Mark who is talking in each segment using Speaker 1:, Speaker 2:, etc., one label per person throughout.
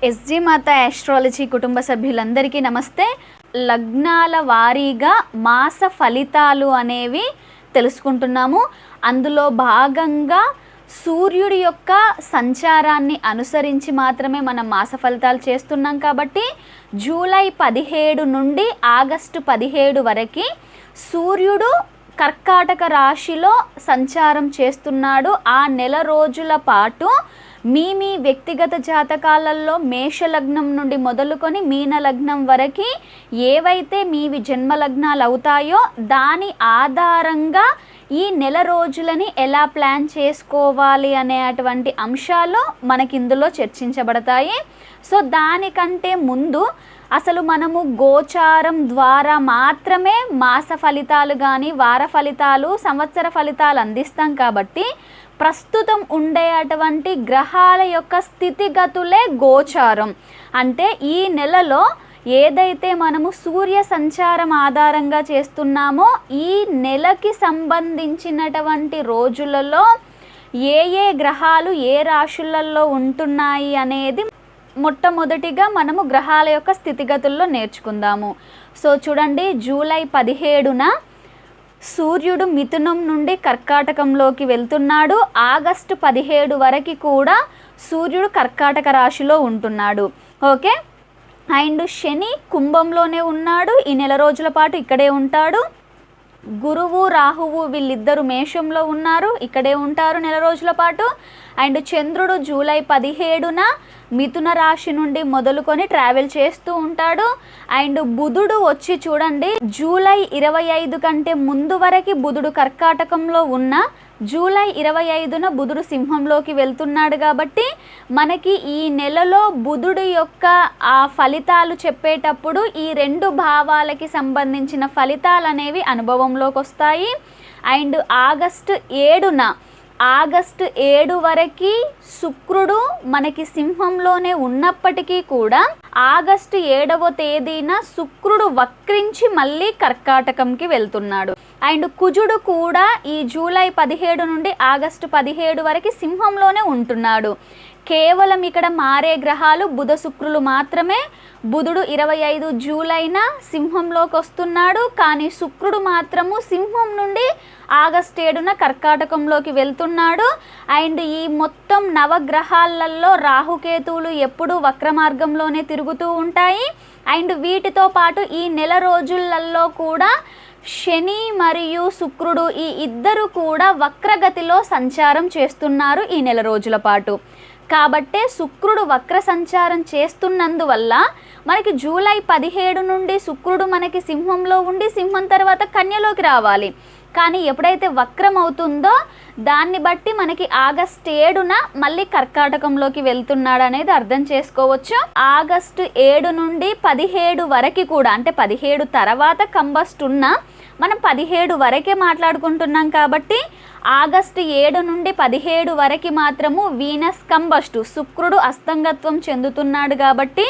Speaker 1: SG మాత astrology కుటుంబ సభ్యులందరికీ నమస్తే. లగ్నాల వారీగా మాస ఫలితాలు అనేవి తెలుసుకుంటున్నాము. అందులో భాగంగా సూర్యుడి యొక్క సంచారాన్ని అనుసరించి మాత్రమే మనం మాస ఫలితాలు చేస్తున్నాం. కాబట్టి జూలై 17 నుండి ఆగస్టు 17 వరకు సూర్యుడు కర్కాటక రాశిలో సంచారం చేస్తున్నాడు. ఆ నెల రోజుల పాటు మీ వ్యక్తిగత జాతకాలలో మేషలగ్నం నుండి మొదలుకొని మీన లగ్నం వరకు ఏవైతే మీవి జన్మలగ్నాలు అవుతాయో దాని ఆధారంగా ఈ నెల రోజులని ఎలా ప్లాన్ చేసుకోవాలి అనేటువంటి అంశాలు మనకి ఇందులో చర్చించబడతాయి. సో దానికంటే ముందు అసలు మనము గోచారం ద్వారా మాత్రమే మాస ఫలితాలు కానీ వార ఫలితాలు సంవత్సర ఫలితాలు అందిస్తాం. కాబట్టి ప్రస్తుతం ఉండే అటువంటి గ్రహాల యొక్క స్థితిగతులే గోచారం. అంటే ఈ నెలలో ఏదైతే మనము సూర్య సంచారం ఆధారంగా చేస్తున్నామో ఈ నెలకి సంబంధించినటువంటి రోజులలో ఏ గ్రహాలు ఏ రాశులలో ఉంటున్నాయి అనేది మొట్టమొదటిగా మనము గ్రహాల యొక్క స్థితిగతుల్లో నేర్చుకుందాము. సో చూడండి, జూలై 17న సూర్యుడు మిథునం నుండి కర్కాటకంలోకి వెళ్తున్నాడు. ఆగస్టు 17 వరకు కూడా సూర్యుడు కర్కాటక రాశిలో ఉంటున్నాడు. ఓకే, అండ్ శని కుంభంలోనే ఉన్నాడు. ఈ నెల రోజుల పాటు ఇక్కడే ఉంటాడు. గురువు రాహువు వీళ్ళిద్దరు మేషంలో ఉన్నారు, ఇక్కడే ఉంటారు నెల రోజుల పాటు. అండ్ చంద్రుడు జూలై 17న మిథున రాశి నుండి మొదలుకొని ట్రావెల్ చేస్తూ ఉంటాడు. అండ్ బుధుడు వచ్చి చూడండి, జూలై 25 కంటే ముందు వరకు బుధుడు కర్కాటకంలో ఉన్న జూలై 25న బుధుడు సింహంలోకి వెళ్తున్నాడు. కాబట్టి మనకి ఈ నెలలో బుధుడు యొక్క ఆ ఫలితాలు చెప్పేటప్పుడు ఈ రెండు భావాలకి సంబంధించిన ఫలితాలు అనేవి అనుభవంలోకి వస్తాయి. అండ్ ఆగస్టు 7 వరకు శుక్రుడు మనకి సింహంలోనే ఉన్నప్పటికీ కూడా ఆగస్టు 7వ తేదీన శుక్రుడు వక్రించి మళ్ళీ కర్కాటకంకి వెళ్తున్నాడు. అండ్ కుజుడు కూడా ఈ జూలై 17 నుండి ఆగస్టు 17 వరకు సింహంలోనే ఉంటున్నాడు. కేవలం ఇక్కడ మారే గ్రహాలు బుధ శుక్రులు మాత్రమే. బుధుడు 25 జూలైన సింహంలోకి వస్తున్నాడు, కానీ శుక్రుడు మాత్రము సింహం నుండి ఆగస్టు 7న కర్కాటకంలోకి వెళ్తున్నాడు. అండ్ ఈ మొత్తం నవగ్రహాలలో రాహుకేతువులు ఎప్పుడూ వక్ర మార్గంలోనే తిరుగుతూ ఉంటాయి. అండ్ వీటితో పాటు ఈ నెల రోజులలో కూడా శని మరియు శుక్రుడు ఈ ఇద్దరు కూడా వక్రగతిలో సంచారం చేస్తున్నారు ఈ నెల రోజుల పాటు. కాబట్టే శుక్రుడు వక్ర సంచారం చేస్తున్నందువల్ల మనకి జూలై 17 నుండి శుక్రుడు మనకి సింహంలో ఉండి సింహం తర్వాత కన్యలోకి రావాలి. కానీ ఎప్పుడైతే వక్రం అవుతుందో దాన్ని బట్టి మనకి ఆగస్టు 7న మళ్ళీ కర్కాటకంలోకి వెళ్తున్నాడు అనేది అర్థం చేసుకోవచ్చు. ఆగస్టు 7 నుండి 17 వరకు కూడా, అంటే 17 తర్వాత కంబస్ట్ ఉన్న మనం 17 వరకే మాట్లాడుకుంటున్నాం. కాబట్టి ఆగస్టు 7 నుండి 17 వరకు మాత్రము వీనస్ కంబస్టు, శుక్రుడు అస్తంగత్వం చెందుతున్నాడు. కాబట్టి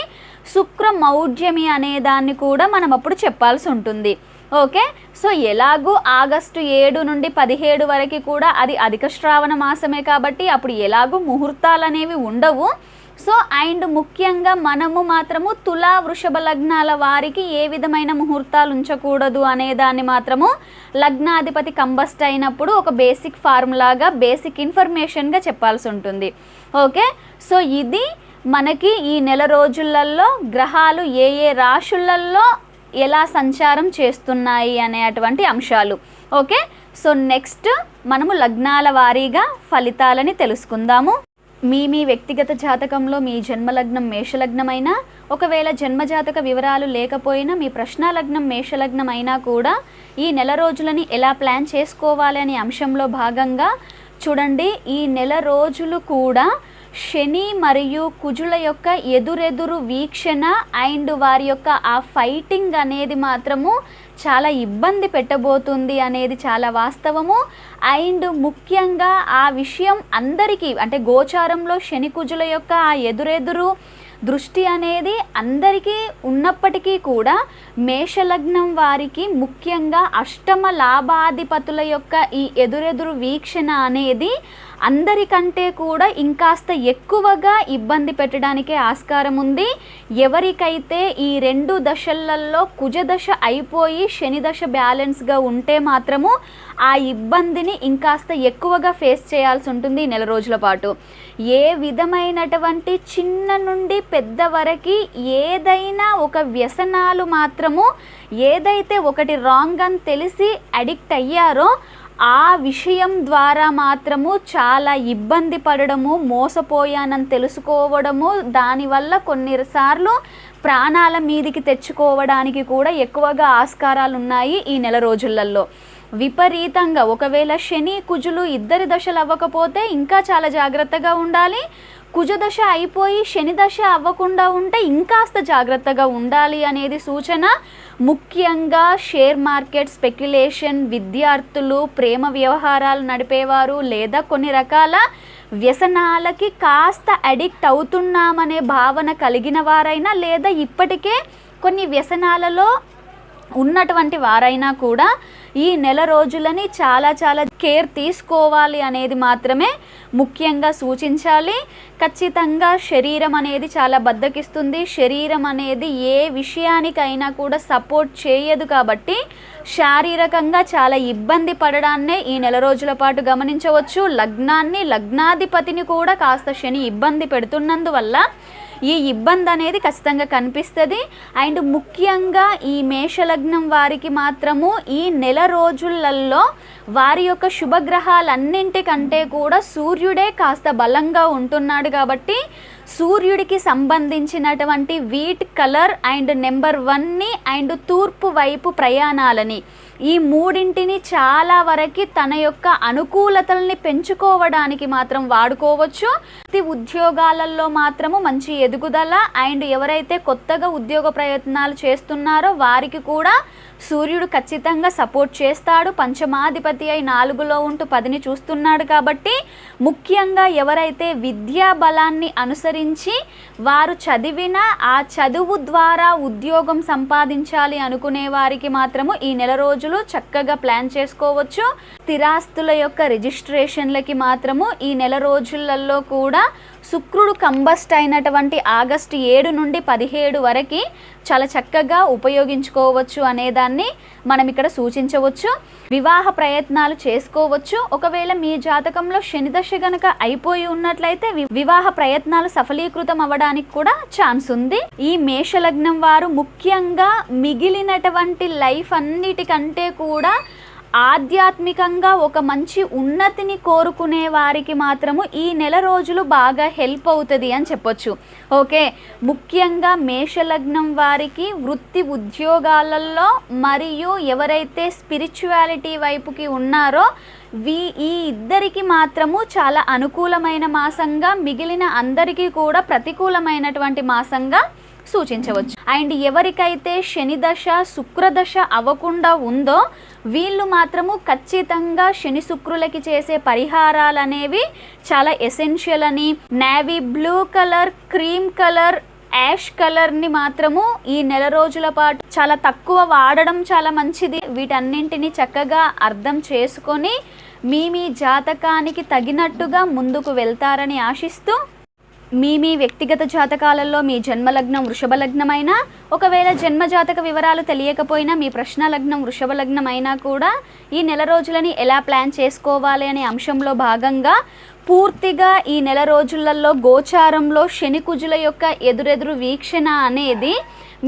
Speaker 1: శుక్ర మౌఢ్యమి అనే దాన్ని కూడా మనం అప్పుడు చెప్పాల్సి ఉంటుంది. ఓకే, సో ఎలాగూ ఆగస్టు 7 నుండి 17 వరకు కూడా అది అధిక శ్రావణ మాసమే కాబట్టి అప్పుడు ఎలాగూ ముహూర్తాలు అనేవి ఉండవు. సో అండ్ ముఖ్యంగా మనము మాత్రము తులా వృషభ లగ్నాల వారికి ఏ విధమైన ముహూర్తాలు ఉంచకూడదు అనే దాన్ని మాత్రము లగ్నాధిపతి కంబస్ట్ అయినప్పుడు ఒక బేసిక్ ఫార్ములాగా బేసిక్ ఇన్ఫర్మేషన్గా చెప్పాల్సి ఉంటుంది. ఓకే, సో ఇది మనకి ఈ నెల రోజులలో గ్రహాలు ఏ రాశులలో ఎలా సంచారం చేస్తున్నాయి అనేటువంటి అంశాలు. ఓకే, సో నెక్స్ట్ మనము లగ్నాల వారీగా ఫలితాలని తెలుసుకుందాము. మీ వ్యక్తిగత జాతకంలో మీ జన్మలగ్నం మేషలగ్నమైనా, ఒకవేళ జన్మజాతక వివరాలు లేకపోయినా మీ ప్రశ్నాలగ్నం మేషలగ్నం అయినా కూడా ఈ నెల రోజులని ఎలా ప్లాన్ చేసుకోవాలి అనే అంశంలో భాగంగా చూడండి, ఈ నెల రోజులు కూడా శని మరియు కుజుల యొక్క ఎదురెదురు వీక్షణ అండ్ వారి యొక్క ఆ ఫైటింగ్ అనేది మాత్రము చాలా ఇబ్బంది పెట్టబోతుంది అనేది చాలా వాస్తవము. అండ్ ముఖ్యంగా ఆ విషయం అందరికీ, అంటే గోచారంలో శని కుజుల యొక్క ఆ ఎదురెదురు దృష్టి అనేది అందరికీ ఉన్నప్పటికీ కూడా మేషలగ్నం వారికి ముఖ్యంగా అష్టమ లాభాధిపతుల యొక్క ఈ ఎదురెదురు వీక్షణ అనేది అందరికంటే కూడా ఇంకాస్త ఎక్కువగా ఇబ్బంది పెట్టడానికే ఆస్కారం ఉంది. ఎవరికైతే ఈ 2 దశలలో కుజదశ అయిపోయి శని దశ బ్యాలెన్స్గా ఉంటే మాత్రము ఆ ఇబ్బందిని ఇంకాస్త ఎక్కువగా ఫేస్ చేయాల్సి ఉంటుంది ఈ నెల రోజుల పాటు. ఏ విధమైనటువంటి చిన్న నుండి పెద్ద వరకు ఏదైనా ఒక వ్యసనాలు మాత్రము, ఏదైతే ఒకటి రాంగ్ అని తెలిసి అడిక్ట్ అయ్యారో ఆ విషయం ద్వారా మాత్రము చాలా ఇబ్బంది పడడము, మోసపోయానని తెలుసుకోవడము, దానివల్ల కొన్నిసార్లు ప్రాణాల మీదికి తెచ్చుకోవడానికి కూడా ఎక్కువగా ఆస్కారాలు ఉన్నాయి ఈ నెల రోజులలో. విపరీతంగా ఒకవేళ శని కుజులు ఇద్దరి దశలు అవ్వకపోతే ఇంకా చాలా జాగ్రత్తగా ఉండాలి. కుజదశ అయిపోయి శని దశ అవ్వకుండా ఉంటే ఇంకాస్త జాగ్రత్తగా ఉండాలి అనేది సూచన. ముఖ్యంగా షేర్ మార్కెట్ స్పెక్యులేషన్, విద్యార్థులు, ప్రేమ వ్యవహారాలు నడిపేవారు, లేదా కొన్ని రకాల వ్యసనాలకి కాస్త అడిక్ట్ అవుతున్నామనే భావన కలిగిన వారైనా, లేదా ఇప్పటికే కొన్ని వ్యసనాలలో ఉన్నటువంటి వారైనా కూడా ఈ నెల రోజులని చాలా కేర్ తీసుకోవాలి అనేది మాత్రమే ముఖ్యంగా సూచించాలి. ఖచ్చితంగా శరీరం అనేది చాలా బద్ధకిస్తుంది. శరీరం అనేది ఏ విషయానికైనా కూడా సపోర్ట్ చేయదు కాబట్టి శారీరకంగా చాలా ఇబ్బంది పడడాన్నే ఈ నెల రోజుల పాటు గమనించవచ్చు. లగ్నాన్ని, లగ్నాధిపతిని కూడా కాస్త శని ఇబ్బంది పెడుతున్నందువల్ల ఈ ఇబ్బంది అనేది ఖచ్చితంగా కనిపిస్తుంది. అండ్ ముఖ్యంగా ఈ మేషలగ్నం వారికి మాత్రము ఈ నెల రోజులలో వారి యొక్క శుభగ్రహాలన్నింటికంటే కూడా సూర్యుడే కాస్త బలంగా ఉంటున్నాడు కాబట్టి సూర్యుడికి సంబంధించినటువంటి వీట్ కలర్ అండ్ నెంబర్ 1ని అండ్ తూర్పు వైపు ప్రయాణాలని, ఈ మూడింటిని చాలా వరకు తన యొక్క అనుకూలతల్ని పెంచుకోవడానికి మాత్రం వాడుకోవచ్చు. ఉద్యోగాలలో మాత్రము మంచి ఎదుగుదల, అండ్ ఎవరైతే కొత్తగా ఉద్యోగ ప్రయత్నాలు చేస్తున్నారో వారికి కూడా సూర్యుడు ఖచ్చితంగా సపోర్ట్ చేస్తాడు. పంచమాధిపతి అయి 4లో ఉంటూ 10ని చూస్తున్నాడు కాబట్టి ముఖ్యంగా ఎవరైతే విద్యా బలాన్ని అనుసరించి వారు చదివిన ఆ చదువు ద్వారా ఉద్యోగం సంపాదించాలి అనుకునే వారికి మాత్రము ఈ నెల రోజులు చక్కగా ప్లాన్ చేసుకోవచ్చు. స్థిరాస్తుల యొక్క రిజిస్ట్రేషన్లకి మాత్రము ఈ నెల రోజులలో కూడా శుక్రుడు కంబస్ట్ అయినటువంటి ఆగస్టు 7 నుండి 17 వరకు చాలా చక్కగా ఉపయోగించుకోవచ్చు అనేదాన్ని మనం ఇక్కడ సూచించవచ్చు. వివాహ ప్రయత్నాలు చేసుకోవచ్చు. ఒకవేళ మీ జాతకంలో శని దశ గనక అయిపోయి ఉన్నట్లయితే వివాహ ప్రయత్నాలు సఫలీకృతం అవ్వడానికి కూడా ఛాన్స్ ఉంది. ఈ మేషలగ్నం వారు ముఖ్యంగా మిగిలినటువంటి లైఫ్ అన్నిటికంటే కూడా ఆధ్యాత్మికంగా ఒక మంచి ఉన్నతిని కోరుకునే వారికి మాత్రము ఈ నెల రోజులు బాగా హెల్ప్ అవుతుంది అని చెప్పొచ్చు. ఓకే, ముఖ్యంగా మేషలగ్నం వారికి వృత్తి ఉద్యోగాలలో మరియు ఎవరైతే స్పిరిచువాలిటీ వైపుకి ఉన్నారో ఈ ఇద్దరికి మాత్రము చాలా అనుకూలమైన మాసంగా, మిగిలిన అందరికీ కూడా ప్రతికూలమైనటువంటి మాసంగా సూచించవచ్చు. అండ్ ఎవరికైతే శని దశ, శుక్రదశ అవ్వకుండా ఉందో వీళ్ళు మాత్రము ఖచ్చితంగా శని శుక్రులకి చేసే పరిహారాలు అనేవి చాలా ఎసెన్షియల్ అని, navy blue colour, cream colour, ash కలర్ని మాత్రము ఈ నెల రోజుల పాటు చాలా తక్కువ వాడడం చాలా మంచిది. వీటన్నింటినీ చక్కగా అర్థం చేసుకొని మీ జాతకానికి తగినట్టుగా ముందుకు వెళ్తారని ఆశిస్తూ, మీ వ్యక్తిగత జాతకాలలో మీ జన్మలగ్నం వృషభ లగ్నమైనా, ఒకవేళ జన్మజాతక వివరాలు తెలియకపోయినా మీ ప్రశ్న లగ్నం వృషభ లగ్నం అయినా కూడా ఈ నెల రోజులని ఎలా ప్లాన్ చేసుకోవాలి అనే అంశంలో భాగంగా పూర్తిగా ఈ నెల రోజులలో గోచారంలో శని కుజుల యొక్క ఎదురెదురు వీక్షణ అనేది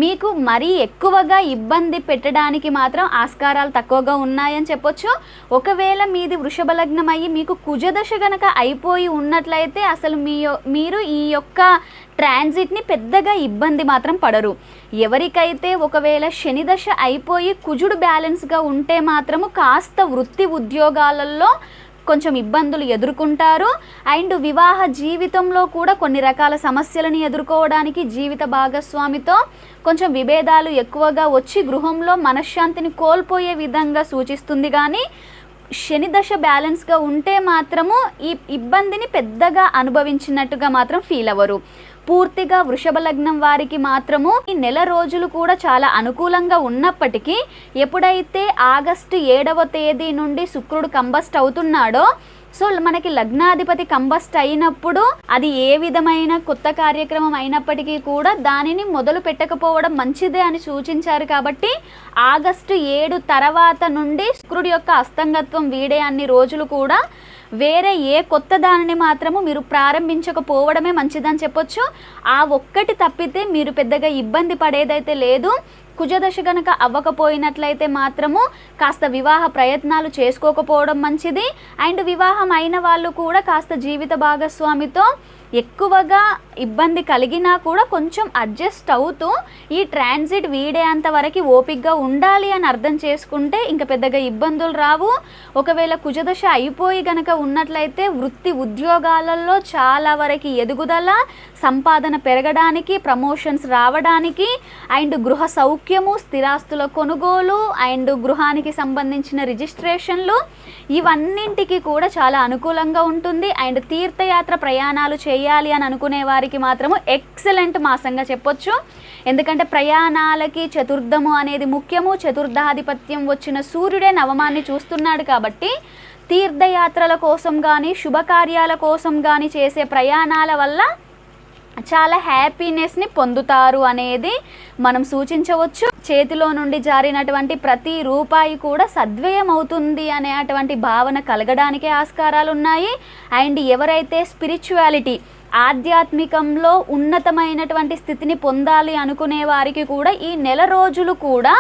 Speaker 1: మీకు మరీ ఎక్కువగా ఇబ్బంది పెట్టడానికి మాత్రం ఆస్కారాలు తక్కువగా ఉన్నాయని చెప్పొచ్చు. ఒకవేళ మీది వృషభ లగ్నం అయ్యి మీకు కుజదశ గనక అయిపోయి ఉన్నట్లయితే అసలు మీరు ఈ యొక్క ట్రాన్సిట్ని పెద్దగా ఇబ్బంది మాత్రం పడరు. ఎవరికైతే ఒకవేళ శని దశ అయిపోయి కుజుడు బ్యాలెన్స్గా ఉంటే మాత్రము కాస్త వృత్తి ఉద్యోగాలలో కొంచెం ఇబ్బందులు ఎదుర్కొంటారు. అండ్ వివాహ జీవితంలో కూడా కొన్ని రకాల సమస్యలను ఎదుర్కోవడానికి జీవిత భాగస్వామితో కొంచెం విభేదాలు ఎక్కువగా వచ్చి గృహంలో మనశ్శాంతిని కోల్పోయే విధంగా సూచిస్తుంది. కానీ శని దశ బ్యాలెన్స్గా ఉంటే మాత్రము ఈ ఇబ్బందిని పెద్దగా అనుభవించినట్టుగా మాత్రం ఫీల్ అవ్వరు. పూర్తిగా వృషభ లగ్నం వారికి మాత్రము ఈ నెల రోజులు కూడా చాలా అనుకూలంగా ఉన్నప్పటికీ ఎప్పుడైతే ఆగస్టు 7వ తేదీ నుండి శుక్రుడు కంబస్ట్ అవుతున్నాడో సో మనకి లగ్నాధిపతి కంబస్ట్ అయినప్పుడు అది ఏ విధమైన కొత్త కార్యక్రమం అయినప్పటికీ కూడా దానిని మొదలు పెట్టకపోవడం మంచిదే అని సూచించారు. కాబట్టి ఆగస్టు 7 తర్వాత నుండి శుక్రుడి యొక్క అస్తంగత్వం వీడే అన్ని రోజులు కూడా వేరే ఏ కొత్త దానిని మాత్రము మీరు ప్రారంభించకపోవడమే మంచిదని చెప్పొచ్చు. ఆ ఒక్కటి తప్పితే మీరు పెద్దగా ఇబ్బంది పడేదైతే లేదు. కుజదశ గనక అవ్వకపోయినట్లయితే మాత్రము కాస్త వివాహ ప్రయత్నాలు చేసుకోకపోవడం మంచిది. అండ్ వివాహం అయిన వాళ్ళు కూడా కాస్త జీవిత భాగస్వామితో ఎక్కువగా ఇబ్బంది కలిగినా కూడా కొంచెం అడ్జస్ట్ అవుతూ ఈ ట్రాన్సిట్ వీడేంత వరకు ఓపికగా ఉండాలి అని అర్థం చేసుకుంటే ఇంకా పెద్దగా ఇబ్బందులు రావు. ఒకవేళ కుజదశ అయిపోయి గనక ఉన్నట్లయితే వృత్తి ఉద్యోగాలలో చాలా వరకు ఎదుగుదల, సంపాదన పెరగడానికి, ప్రమోషన్స్ రావడానికి, అండ్ గృహ సౌఖ్యము, స్థిరాస్తుల కొనుగోలు, అండ్ గృహానికి సంబంధించిన రిజిస్ట్రేషన్లు, ఇవన్నింటికి కూడా చాలా అనుకూలంగా ఉంటుంది. అండ్ తీర్థయాత్ర ప్రయాణాలు చేయాలి అని అనుకునే వారికి మాత్రము ఎక్సలెంట్ మాసంగా చెప్పొచ్చు. ఎందుకంటే ప్రయాణాలకి చతుర్థము అనేది ముఖ్యము. చతుర్థాధిపత్యం వచ్చిన సూర్యుడే నవమాన్ని చూస్తున్నాడు కాబట్టి తీర్థయాత్రల కోసం కానీ శుభకార్యాల కోసం కానీ చేసే ప్రయాణాల వల్ల చాలా హ్యాపీనెస్ని పొందుతారు అనేది మనం సూచించవచ్చు. చేతిలో నుండి జారినటువంటి ప్రతి రూపాయి కూడా సద్వ్యయం అవుతుంది అనేటువంటి భావన కలగడానికే ఆస్కారాలు ఉన్నాయి. అండ్ ఎవరైతే స్పిరిచువాలిటీ, ఆధ్యాత్మికంలో ఉన్నతమైనటువంటి స్థితిని పొందాలి అనుకునే వారికి కూడా ఈ నెల రోజులు కూడా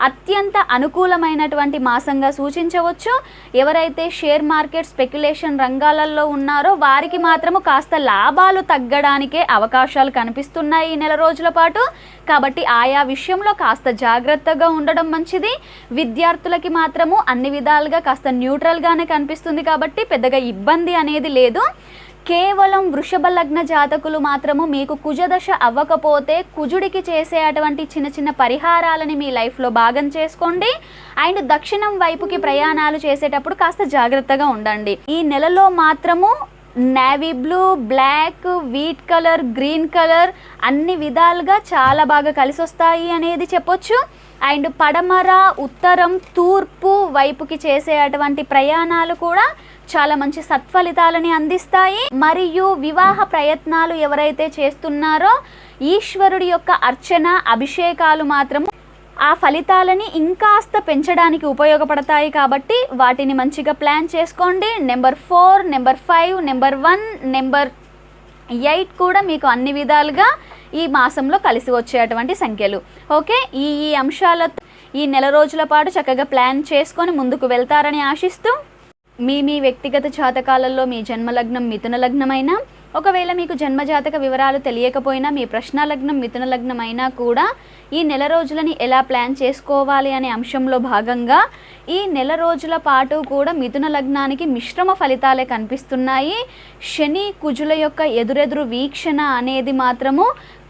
Speaker 1: అత్యంత అనుకూలమైనటువంటి మాసంగా సూచించవచ్చు. ఎవరైతే షేర్ మార్కెట్, స్పెక్యులేషన్ రంగాలలో ఉన్నారో వారికి మాత్రము కాస్త లాభాలు తగ్గడానికే అవకాశాలు కనిపిస్తున్నాయి ఈ నెల రోజుల పాటు. కాబట్టి ఆయా విషయంలో కాస్త జాగ్రత్తగా ఉండడం మంచిది. విద్యార్థులకి మాత్రము అన్ని విధాలుగా కాస్త న్యూట్రల్గానే కనిపిస్తుంది కాబట్టి పెద్దగా ఇబ్బంది అనేది లేదు. కేవలం వృషభ లగ్న జాతకులు మాత్రము మీకు కుజదశ అవ్వకపోతే కుజుడికి చేసే అటువంటి చిన్న చిన్న పరిహారాలని మీ లైఫ్లో భాగం చేసుకోండి. అండ్ దక్షిణం వైపుకి ప్రయాణాలు చేసేటప్పుడు కాస్త జాగ్రత్తగా ఉండండి. ఈ నెలలో మాత్రము navy blue, black, wheat colour, green colour అన్ని విధాలుగా చాలా బాగా కలిసి వస్తాయి అనేది చెప్పొచ్చు. అండ్ పడమర, ఉత్తరం, తూర్పు వైపుకి చేసే అటువంటి ప్రయాణాలు కూడా చాలా మంచి సత్ఫలితాలని అందిస్తాయి. మరియు వివాహ ప్రయత్నాలు ఎవరైతే చేస్తున్నారో ఈశ్వరుడి యొక్క అర్చన, అభిషేకాలు మాత్రము ఆ ఫలితాలని ఇంకాస్త పెంచడానికి ఉపయోగపడతాయి. కాబట్టి వాటిని మంచిగా ప్లాన్ చేసుకోండి. నెంబర్ 4, నెంబర్ 5, నెంబర్ 1, నెంబర్ 8 కూడా మీకు అన్ని విధాలుగా ఈ మాసంలో కలిసి వచ్చేటువంటి సంఖ్యలు. ఓకే, ఈ అంశాలతో ఈ నెల రోజుల పాటు చక్కగా ప్లాన్ చేసుకొని ముందుకు వెళ్తారని ఆశిస్తూ మీ వ్యక్తిగత జాతకాలలో మీ జన్మలగ్నం మిథున లగ్నమైనా, ఒకవేళ మీకు జన్మజాతక వివరాలు తెలియకపోయినా మీ ప్రశ్న లగ్నం మిథున లగ్నం అయినా కూడా ఈ నెల రోజులని ఎలా ప్లాన్ చేసుకోవాలి అనే అంశంలో భాగంగా ఈ నెల రోజుల పాటు కూడా మిథున లగ్నానికి మిశ్రమ ఫలితాలే కనిపిస్తున్నాయి. శని కుజుల యొక్క ఎదురెదురు వీక్షణ అనేది మాత్రము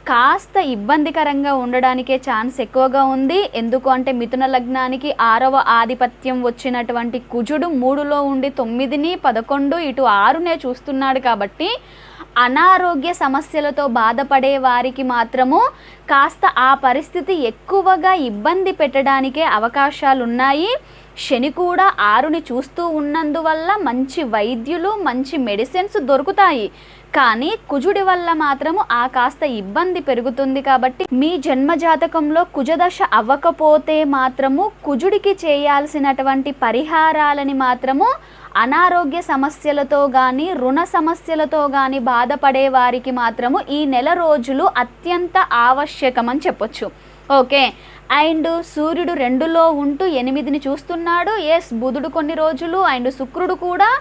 Speaker 1: కాస్త ఇబ్బందికరంగా ఉండడానికే ఛాన్స్ ఎక్కువగా ఉంది. ఎందుకు అంటే మిథున లగ్నానికి 6వ ఆధిపత్యం వచ్చినటువంటి కుజుడు 3లో ఉండి 9ని 11 ఇటు 6నే చూస్తున్నాడు. కాబట్టి అనారోగ్య సమస్యలతో బాధపడే వారికి మాత్రము కాస్త ఆ పరిస్థితి ఎక్కువగా ఇబ్బంది పెట్టడానికే అవకాశాలు ఉన్నాయి. శని కూడా 6ని చూస్తూ ఉన్నందువల్ల మంచి వైద్యులు, మంచి మెడిసిన్స్ దొరుకుతాయి. కానీ కుజుడి వల్ల మాత్రము ఆ కాస్త ఇబ్బంది పెరుగుతుంది. కాబట్టి మీ జన్మజాతకంలో కుజదశ అవ్వకపోతే మాత్రము కుజుడికి చేయాల్సినటువంటి పరిహారాలని మాత్రము అనారోగ్య సమస్యలతో కానీ రుణ సమస్యలతో కానీ బాధపడే వారికి మాత్రము ఈ నెల రోజులు అత్యంత ఆవశ్యకమని చెప్పొచ్చు. ఓకే, అండ్ సూర్యుడు 2లో ఉంటూ 8ని చూస్తున్నాడు. బుధుడు కొన్ని రోజులు అండ్ శుక్రుడు కూడా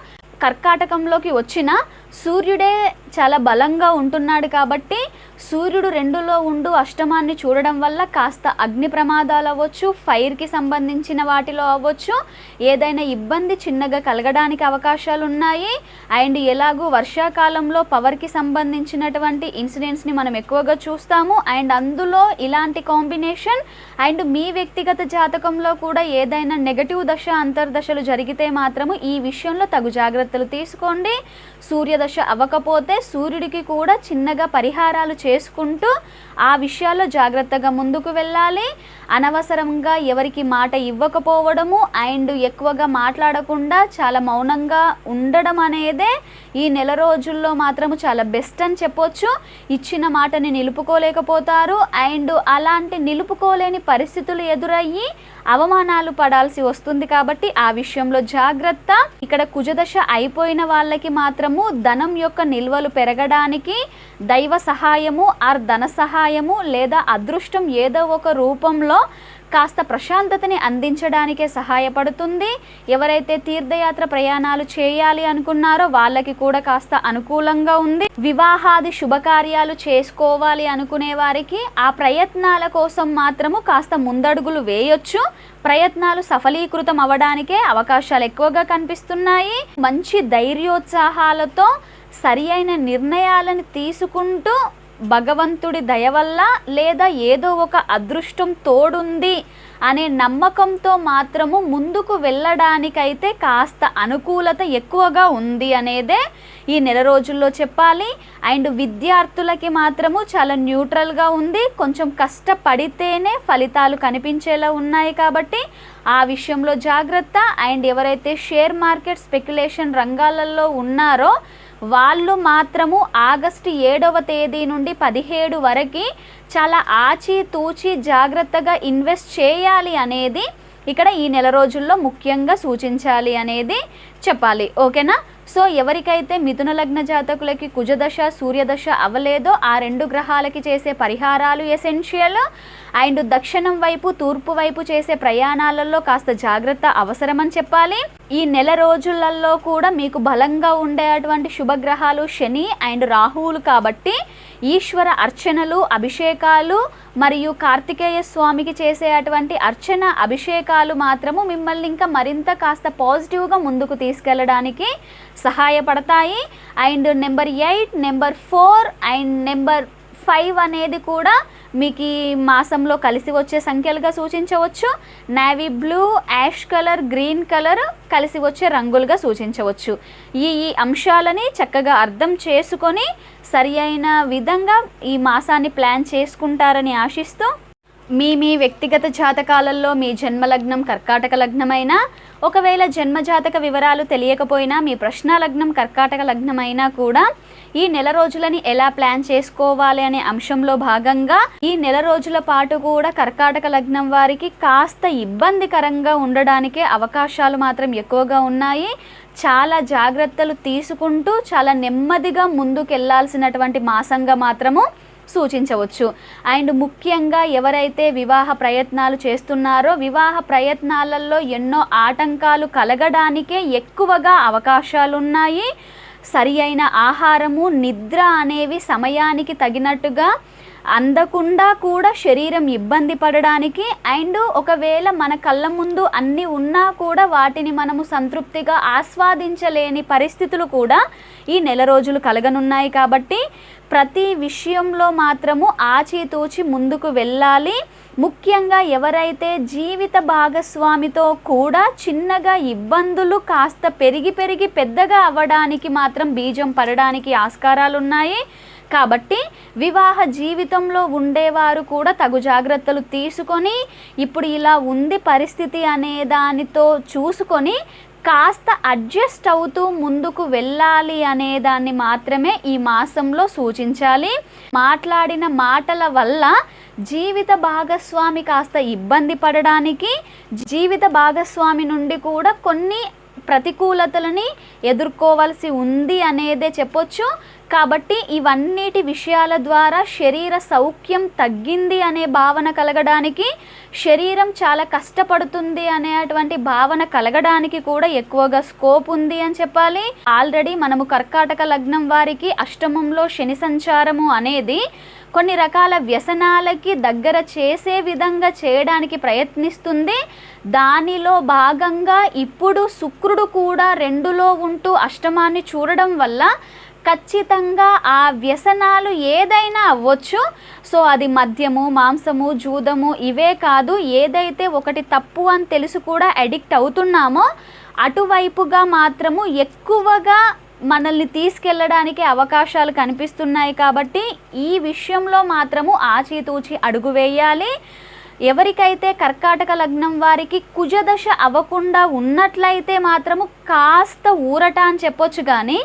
Speaker 1: కర్కాటకంలోకి వచ్చిన సూర్యుడే చాలా బలంగా ఉంటున్నాడు. కాబట్టి సూర్యుడు 2లో ఉండు అష్టమాన్ని చూడడం వల్ల కాస్త అగ్ని ప్రమాదాలు అవ్వచ్చు, ఫైర్కి సంబంధించిన వాటిలో అవ్వచ్చు, ఏదైనా ఇబ్బంది చిన్నగా కలగడానికి అవకాశాలు ఉన్నాయి. అండ్ ఎలాగూ వర్షాకాలంలో పవర్కి సంబంధించినటువంటి ఇన్సిడెంట్స్ని మనం ఎక్కువగా చూస్తాము. అండ్ అందులో ఇలాంటి కాంబినేషన్ అండ్ మీ వ్యక్తిగత జాతకంలో కూడా ఏదైనా నెగటివ్ దశ, అంతర్దశలు జరిగితే మాత్రము ఈ విషయంలో తగు జాగ్రత్తలు తీసుకోండి. సూర్యదశ అవ్వకపోతే సూర్యుడికి కూడా చిన్నగా పరిహారాలు చేసుకుంటూ ఆ విషయాల్లో జాగ్రత్తగా ముందుకు వెళ్ళాలి. అనవసరంగా ఎవరికి మాట ఇవ్వకపోవడము అండ్ ఎక్కువగా మాట్లాడకుండా చాలా మౌనంగా ఉండడం అనేదే ఈ నెల రోజుల్లో మాత్రము చాలా బెస్ట్ అని చెప్పొచ్చు. ఇచ్చిన మాటని నిలుపుకోలేకపోతారు అండ్ అలాంటి నిలుపుకోలేని పరిస్థితులు ఎదురయ్యి అవమానాలు పడాల్సి వస్తుంది. కాబట్టి ఆ విషయంలో జాగ్రత్త. ఇక్కడ కుజదశ అయిపోయిన వాళ్ళకి మాత్రము ధనం యొక్క నిల్వలు పెరగడానికి దైవ సహాయము ఆర్ ధన సహాయము లేదా అదృష్టం ఏదో ఒక రూపంలో కాస్త ప్రశాంతతని అందించడానికే సహాయపడుతుంది. ఎవరైతే తీర్థయాత్ర ప్రయాణాలు చేయాలి అనుకున్నారో వాళ్ళకి కూడా కాస్త అనుకూలంగా ఉంది. వివాహాది శుభకార్యాలు చేసుకోవాలి అనుకునే వారికి ఆ ప్రయత్నాల కోసం మాత్రము కాస్త ముందడుగులు వేయొచ్చు. ప్రయత్నాలు సఫలీకృతం అవ్వడానికే అవకాశాలు ఎక్కువగా కనిపిస్తున్నాయి. మంచి ధైర్యోత్సాహాలతో సరి అయిన నిర్ణయాలను తీసుకుంటూ భగవంతుడి దయ వల్ల లేదా ఏదో ఒక అదృష్టం తోడుంది అనే నమ్మకంతో మాత్రము ముందుకు వెళ్ళడానికైతే కాస్త అనుకూలత ఎక్కువగా ఉంది అనేదే ఈ నెల రోజుల్లో చెప్పాలి. అండ్ విద్యార్థులకి మాత్రము చాలా న్యూట్రల్గా ఉంది. కొంచెం కష్టపడితేనే ఫలితాలు కనిపించేలా ఉన్నాయి కాబట్టి ఆ విషయంలో జాగ్రత్త. అండ్ ఎవరైతే షేర్ మార్కెట్ స్పెక్యులేషన్ రంగాలలో ఉన్నారో వాళ్ళు మాత్రము ఆగస్టు 7వ తేదీ నుండి 17 వరకు చాలా ఆచితూచి జాగ్రత్తగా ఇన్వెస్ట్ చేయాలి అనేది ఇక్కడ ఈ నెల రోజుల్లో ముఖ్యంగా సూచించాలి అనేది చెప్పాలి. ఓకేనా? సో ఎవరికైతే మిథున లగ్న జాతకులకి కుజదశ సూర్యదశ అవ్వలేదో ఆ రెండు గ్రహాలకి చేసే పరిహారాలు ఎసెన్షియల్. అండ్ దక్షిణం వైపు తూర్పు వైపు చేసే ప్రయాణాలలో కాస్త జాగ్రత్త అవసరమని చెప్పాలి. ఈ నెల రోజులలో కూడా మీకు బలంగా ఉండేటువంటి శుభగ్రహాలు శని అండ్ రాహువులు కాబట్టి ఈశ్వర అర్చనలు అభిషేకాలు మరియు కార్తికేయ స్వామికి చేసే అటువంటి అర్చన అభిషేకాలు మాత్రము మిమ్మల్ని ఇంకా మరింత కాస్త పాజిటివ్గా ముందుకు తీసుకెళ్ళడానికి సహాయపడతాయి. And number 8, number 4 and number 5 అనేది కూడా మీకు ఈ మాసంలో కలిసి వచ్చే సంఖ్యలుగా సూచించవచ్చు. Navy blue, ash colour, green colour కలిసి వచ్చే రంగులుగా సూచించవచ్చు. ఈ అంశాలని చక్కగా అర్థం చేసుకొని సరి అయిన విధంగా ఈ మాసాన్ని ప్లాన్ చేసుకుంటారని ఆశిస్తూ మీ వ్యక్తిగత జాతకాలలో మీ జన్మలగ్నం కర్కాటక లగ్నమైనా ఒకవేళ జన్మజాతక వివరాలు తెలియకపోయినా మీ ప్రశ్న లగ్నం కర్కాటక లగ్నమైనా కూడా ఈ నెల రోజులని ఎలా ప్లాన్ చేసుకోవాలి అనే అంశంలో భాగంగా ఈ నెల రోజుల పాటు కూడా కర్కాటక లగ్నం వారికి కాస్త ఇబ్బందికరంగా ఉండడానికే అవకాశాలు మాత్రం ఎక్కువగా ఉన్నాయి. చాలా జాగ్రత్తలు తీసుకుంటూ చాలా నెమ్మదిగా ముందుకెళ్లాల్సినటువంటి మాసంగా మాత్రము సూచించవచ్చు. అండ్ ముఖ్యంగా ఎవరైతే వివాహ ప్రయత్నాలు చేస్తున్నారో వివాహ ప్రయత్నాలలో ఎన్నో ఆటంకాలు కలగడానికే ఎక్కువగా అవకాశాలు ఉన్నాయి. సరి అయిన ఆహారము నిద్ర అనేవి సమయానికి తగినట్టుగా అందకుండా కూడా శరీరం ఇబ్బంది పడడానికి అండ్ ఒకవేళ మన కళ్ళ ముందు అన్నీ ఉన్నా కూడా వాటిని మనము సంతృప్తిగా ఆస్వాదించలేని పరిస్థితులు కూడా ఈ నెల రోజులు కలగనున్నాయి. కాబట్టి ప్రతి విషయంలో మాత్రము ఆచితూచి ముందుకు వెళ్ళాలి. ముఖ్యంగా ఎవరైతే జీవిత భాగస్వామితో కూడా చిన్నగా ఇబ్బందులు కాస్త పెరిగి పెద్దగా అవ్వడానికి మాత్రం బీజం పడడానికి ఆస్కారాలు ఉన్నాయి. కాబట్టి వివాహ జీవితంలో ఉండేవారు కూడా తగు జాగ్రత్తలు తీసుకొని ఇప్పుడు ఇలా ఉంది పరిస్థితి అనే దానితో చూసుకొని కాస్త అడ్జస్ట్ అవుతూ ముందుకు వెళ్ళాలి అనే దాన్ని మాత్రమే ఈ మాసంలో సూచించాలి. మాట్లాడిన మాటల వల్ల జీవిత భాగస్వామి కాస్త ఇబ్బంది పడడానికి జీవిత భాగస్వామి నుండి కూడా కొన్ని ప్రతికూలతలని ఎదుర్కోవాల్సి ఉంది అనేదే చెప్పొచ్చు. కాబట్టి ఇవన్నిటి విషయాల ద్వారా శరీర సౌఖ్యం తగ్గింది అనే భావన కలగడానికి శరీరం చాలా కష్టపడుతుంది అనేటువంటి భావన కలగడానికి కూడా ఎక్కువగా స్కోప్ ఉంది అని చెప్పాలి. ఆల్రెడీ మనము కర్కాటక లగ్నం వారికి అష్టమంలో శని సంచారము అనేది కొన్ని రకాల వ్యసనాలకి దగ్గర చేసే విధంగా చేయడానికి ప్రయత్నిస్తుంది. దానిలో భాగంగా ఇప్పుడు శుక్రుడు కూడా 2లో ఉంటూ అష్టమాన్ని చూడడం వల్ల ఖచ్చితంగా ఆ వ్యసనాలు ఏదైనా అవ్వచ్చు. సో అది మద్యము, మాంసము, జూదము ఇవే కాదు, ఏదైతే ఒకటి తప్పు అని తెలుసు కూడా అడిక్ట్ అవుతున్నామో అటువైపుగా మాత్రము ఎక్కువగా మనల్ని తీసుకెళ్ళడానికి అవకాశాలు కనిపిస్తున్నాయి. కాబట్టి ఈ విషయంలో మాత్రము ఆచితూచి అడుగు వేయాలి. ఎవరికైతే కర్కాటక లగ్నం వారికి కుజదశ అవ్వకుండా ఉన్నట్లయితే మాత్రము కాస్త ఊరట అని చెప్పొచ్చు. కానీ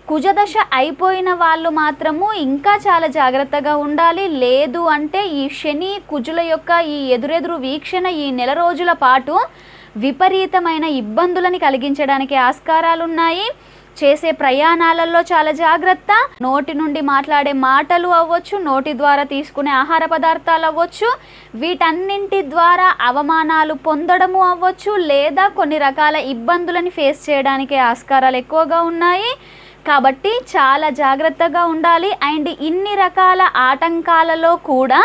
Speaker 1: కుజదశ అయిపోయిన వాళ్ళు మాత్రము ఇంకా చాలా జాగ్రత్తగా ఉండాలి. లేదు అంటే ఈ శని కుజుల యొక్క ఈ ఎదురెదురు వీక్షణ ఈ నెల రోజుల పాటు విపరీతమైన ఇబ్బందులని కలిగించడానికి ఆస్కారాలున్నాయి. చేసే ప్రయాణాలలో చాలా జాగ్రత్త. నోటి నుండి మాట్లాడే మాటలు అవ్వచ్చు, నోటి ద్వారా తీసుకునే ఆహార పదార్థాలు అవ్వచ్చు, వీటన్నింటి ద్వారా అవమానాలు పొందడము అవ్వచ్చు, లేదా కొన్ని రకాల ఇబ్బందులని ఫేస్ చేయడానికి ఆస్కారాలు ఎక్కువగా ఉన్నాయి. కాబట్టి చాలా జాగ్రత్తగా ఉండాలి. అండ్ ఇన్ని రకాల ఆటంకాలలో కూడా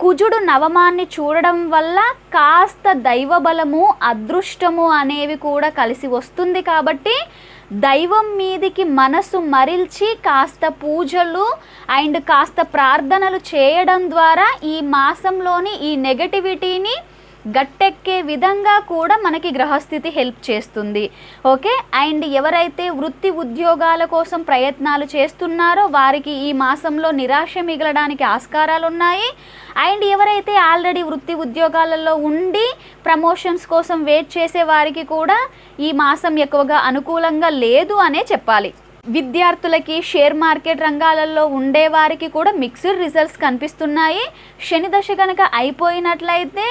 Speaker 1: కుజుడు నవమాన్ని చూడడం వల్ల కాస్త దైవబలము, అదృష్టము అనేవి కూడా కలిసి వస్తుంది. కాబట్టి దైవం మీదికి మనసు మరిల్చి కాస్త పూజలు అండ్ కాస్త ప్రార్థనలు చేయడం ద్వారా ఈ మాసంలోని ఈ నెగటివిటీని గట్టెక్కే విధంగా కూడా మనకి గ్రహస్థితి హెల్ప్ చేస్తుంది. ఓకే. అండ్ ఎవరైతే వృత్తి ఉద్యోగాల కోసం ప్రయత్నాలు చేస్తున్నారో వారికి ఈ మాసంలో నిరాశ మిగలడానికి ఆస్కారాలు ఉన్నాయి. అండ్ ఎవరైతే ఆల్రెడీ వృత్తి ఉద్యోగాలలో ఉండి ప్రమోషన్స్ కోసం వెయిట్ చేసే వారికి కూడా ఈ మాసం ఎక్కువగా అనుకూలంగా లేదు అనే చెప్పాలి. విద్యార్థులకి, షేర్ మార్కెట్ రంగాలలో ఉండే వారికి కూడా మిక్స్డ్ రిజల్ట్స్ కనిపిస్తున్నాయి. శని దశ కనుక అయిపోయినట్లయితే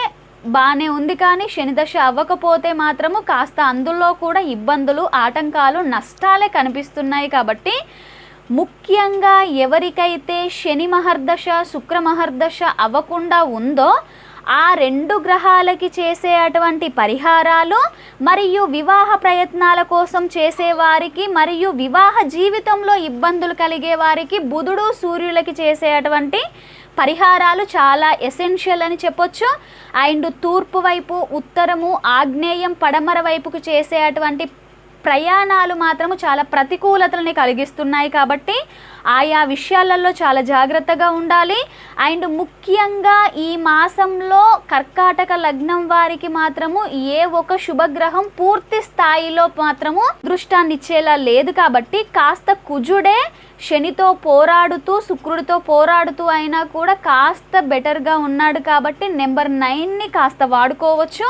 Speaker 1: బాగానే ఉంది. కానీ శని దశ అవ్వకపోతే మాత్రము కాస్త అందులో కూడా ఇబ్బందులు, ఆటంకాలు, నష్టాలే కనిపిస్తున్నాయి. కాబట్టి ముఖ్యంగా ఎవరికైతే శని మహర్దశ, శుక్ర మహర్దశ అవ్వకుండా ఉందో ఆ రెండు గ్రహాలకి చేసే అటువంటి పరిహారాలు, మరియు వివాహ ప్రయత్నాల కోసం చేసేవారికి, మరియు వివాహ జీవితంలో ఇబ్బందులు కలిగే వారికి బుధుడు, సూర్యులకి చేసే అటువంటి పరిహారాలు చాలా ఎసెన్షియల్ అని చెప్పొచ్చు. అండ్ తూర్పు వైపు, ఉత్తరము, ఆగ్నేయం, పడమర వైపుకు చేసే అటువంటి ప్రయాణాలు మాత్రము చాలా ప్రతికూలతలని కలిగిస్తున్నాయి. కాబట్టి ఆయా విషయాలలో చాలా జాగ్రత్తగా ఉండాలి. అండ్ ముఖ్యంగా ఈ మాసంలో కర్కాటక లగ్నం వారికి మాత్రము ఏ ఒక శుభగ్రహం పూర్తి స్థాయిలో మాత్రము దృష్టాన్ని ఇచ్చేలా లేదు. కాబట్టి కాస్త కుజుడే శనితో పోరాడుతూ, శుక్రుడితో పోరాడుతూ అయినా కూడా కాస్త బెటర్గా ఉన్నాడు. కాబట్టి నెంబర్ 9ని కాస్త వాడుకోవచ్చు.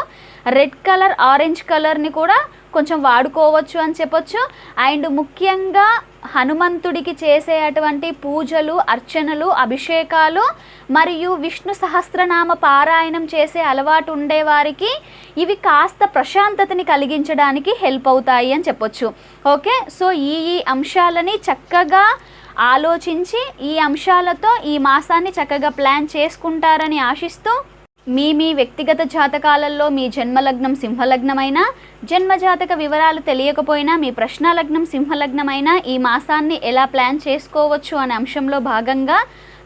Speaker 1: రెడ్ కలర్, ఆరెంజ్ కలర్ని కూడా కొంచెం వాడుకోవచ్చు అని చెప్పొచ్చు. అండ్ ముఖ్యంగా హనుమంతుడికి చేసే అటువంటి పూజలు, అర్చనలు, అభిషేకాలు మరియు విష్ణు సహస్రనామ పారాయణం చేసే అలవాటు ఉండేవారికి ఇవి కాస్త ప్రశాంతతని కలిగించడానికి హెల్ప్ అవుతాయి అని చెప్పొచ్చు. ఓకే. సో ఈ అంశాలని చక్కగా ఆలోచించి ఈ అంశాలతో ఈ మాసాన్ని చక్కగా ప్లాన్ చేసుకుంటారని ఆశిస్తూ, మీ వ్యక్తిగత జాతకాలలో మీ జన్మలగ్నం సింహలగ్నమైనా, జన్మజాతక వివరాలు తెలియకపోయినా మీ ప్రశ్నాలగ్నం సింహలగ్నమైనా ఈ మాసాన్ని ఎలా ప్లాన్ చేసుకోవచ్చు అనే అంశంలో భాగంగా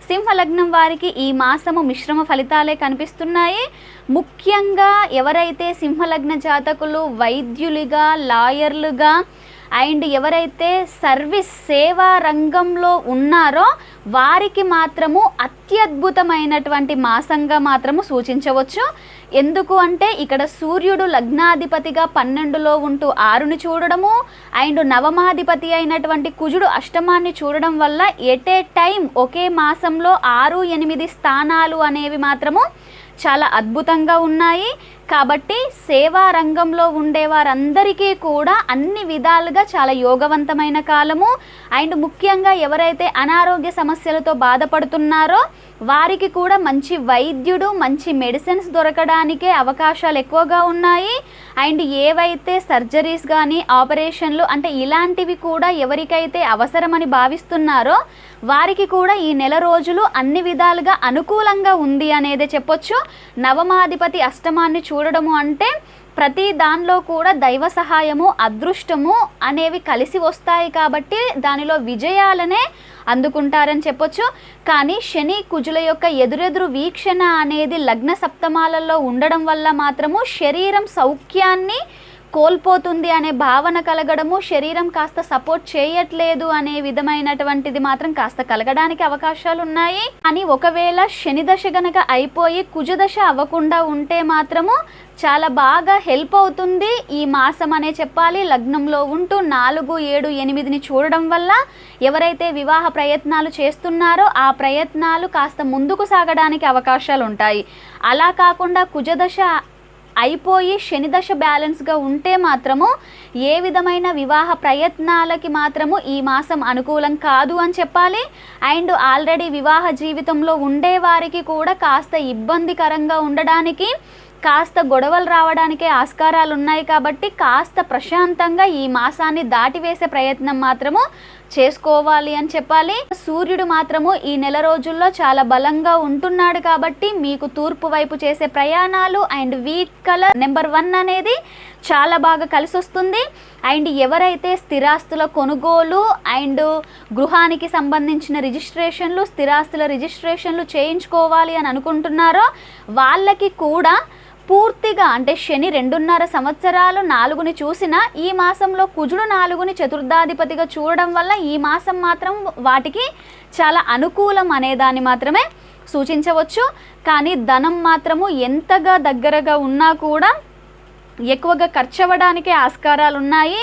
Speaker 1: సింహలగ్నం వారికి ఈ మాసము మిశ్రమ ఫలితాలే కనిపిస్తున్నాయి. ముఖ్యంగా ఎవరైతే సింహలగ్న జాతకులు వైద్యులుగా, లాయర్లుగా అండ్ ఎవరైతే సర్వీస్ సేవా రంగంలో ఉన్నారో వారికి మాత్రము అత్యద్భుతమైనటువంటి మాసంగా మాత్రము సూచించవచ్చు. ఎందుకు అంటే ఇక్కడ సూర్యుడు లగ్నాధిపతిగా 12లో ఉంటూ 6ని చూడడము, అండ్ నవమాధిపతి అయినటువంటి కుజుడు అష్టమాన్ని చూడడం వల్ల ఎట్ ఏ టైం ఒకే మాసంలో 6, 8 స్థానాలు అనేవి మాత్రము చాలా అద్భుతంగా ఉన్నాయి. కాబట్టి సేవా రంగంలో ఉండే వారందరికీ కూడా అన్ని విధాలుగా చాలా యోగవంతమైన కాలము. అండ్ ముఖ్యంగా ఎవరైతే అనారోగ్య సమస్యలతో బాధపడుతున్నారో వారికి కూడా మంచి వైద్యుడు, మంచి మెడిసిన్స్ దొరకడానికే అవకాశాలు ఎక్కువగా ఉన్నాయి. అండ్ ఏవైతే సర్జరీస్ కానీ, ఆపరేషన్లు అంటే ఇలాంటివి కూడా ఎవరికైతే అవసరమని భావిస్తున్నారో వారికి కూడా ఈ నెల రోజులు అన్ని విధాలుగా అనుకూలంగా ఉంది అనేదే చెప్పొచ్చు. నవమాధిపతి అష్టమాన్ని చూడడము అంటే ప్రతి దానిలో కూడా దైవ సహాయము, అదృష్టము అనేవి కలిసి వస్తాయి. కాబట్టి దానిలో విజయాలనే అందుకుంటారని చెప్పొచ్చు. కానీ శని కుజుల యొక్క ఎదురెదురు వీక్షణ అనేది లగ్న సప్తమాలలో ఉండడం వల్ల మాత్రము శరీరం సౌఖ్యాన్ని కోల్పోతుంది అనే భావన కలగడము, శరీరం కాస్త సపోర్ట్ చేయట్లేదు అనే విధమైనటువంటిది మాత్రం కాస్త కలగడానికి అవకాశాలు ఉన్నాయి. అని ఒకవేళ శని దశ గనక అయిపోయి కుజదశ అవ్వకుండా ఉంటే మాత్రము చాలా బాగా హెల్ప్ అవుతుంది ఈ మాసం అనే చెప్పాలి. లగ్నంలో ఉంటూ 4, 7, 8ని చూడడం వల్ల ఎవరైతే వివాహ ప్రయత్నాలు చేస్తున్నారో ఆ ప్రయత్నాలు కాస్త ముందుకు సాగడానికి అవకాశాలు ఉంటాయి. అలా కాకుండా కుజదశ అయిపోయి శని దశ బ్యాలెన్స్గా ఉంటే మాత్రము ఏ విధమైన వివాహ ప్రయత్నాలకి మాత్రము ఈ మాసం అనుకూలం కాదు అని చెప్పాలి. అండ్ ఆల్రెడీ వివాహ జీవితంలో ఉండేవారికి కూడా కాస్త ఇబ్బందికరంగా ఉండడానికి, కాస్త గొడవలు రావడానికే ఆస్కారాలు ఉన్నాయి. కాబట్టి కాస్త ప్రశాంతంగా ఈ మాసాన్ని దాటివేసే ప్రయత్నం మాత్రము చేసుకోవాలి అని చెప్పాలి. సూర్యుడు మాత్రము ఈ నెల రోజుల్లో చాలా బలంగా ఉంటున్నాడు కాబట్టి మీకు తూర్పు వైపు చేసే ప్రయాణాలు అండ్ వీట్ కలర్ నెంబర్ 1 అనేది చాలా బాగా కలిసి వస్తుంది. అండ్ ఎవరైతే స్థిరాస్తుల కొనుగోలు అండ్ గృహానికి సంబంధించిన రిజిస్ట్రేషన్లు, స్థిరాస్తుల రిజిస్ట్రేషన్లు చేయించుకోవాలి అని అనుకుంటున్నారో వాళ్ళకి కూడా పూర్తిగా అంటే శని 2.5 సంవత్సరాలు 4ని చూసిన ఈ మాసంలో కుజుడు 4ని చతుర్థాధిపతిగా చూడడం వల్ల ఈ మాసం మాత్రం వాటికి చాలా అనుకూలం అనేదాన్ని మాత్రమే సూచించవచ్చు. కానీ ధనం మాత్రము ఎంతగా దగ్గరగా ఉన్నా కూడా ఎక్కువగా ఖర్చు అవ్వడానికే ఆస్కారాలు ఉన్నాయి.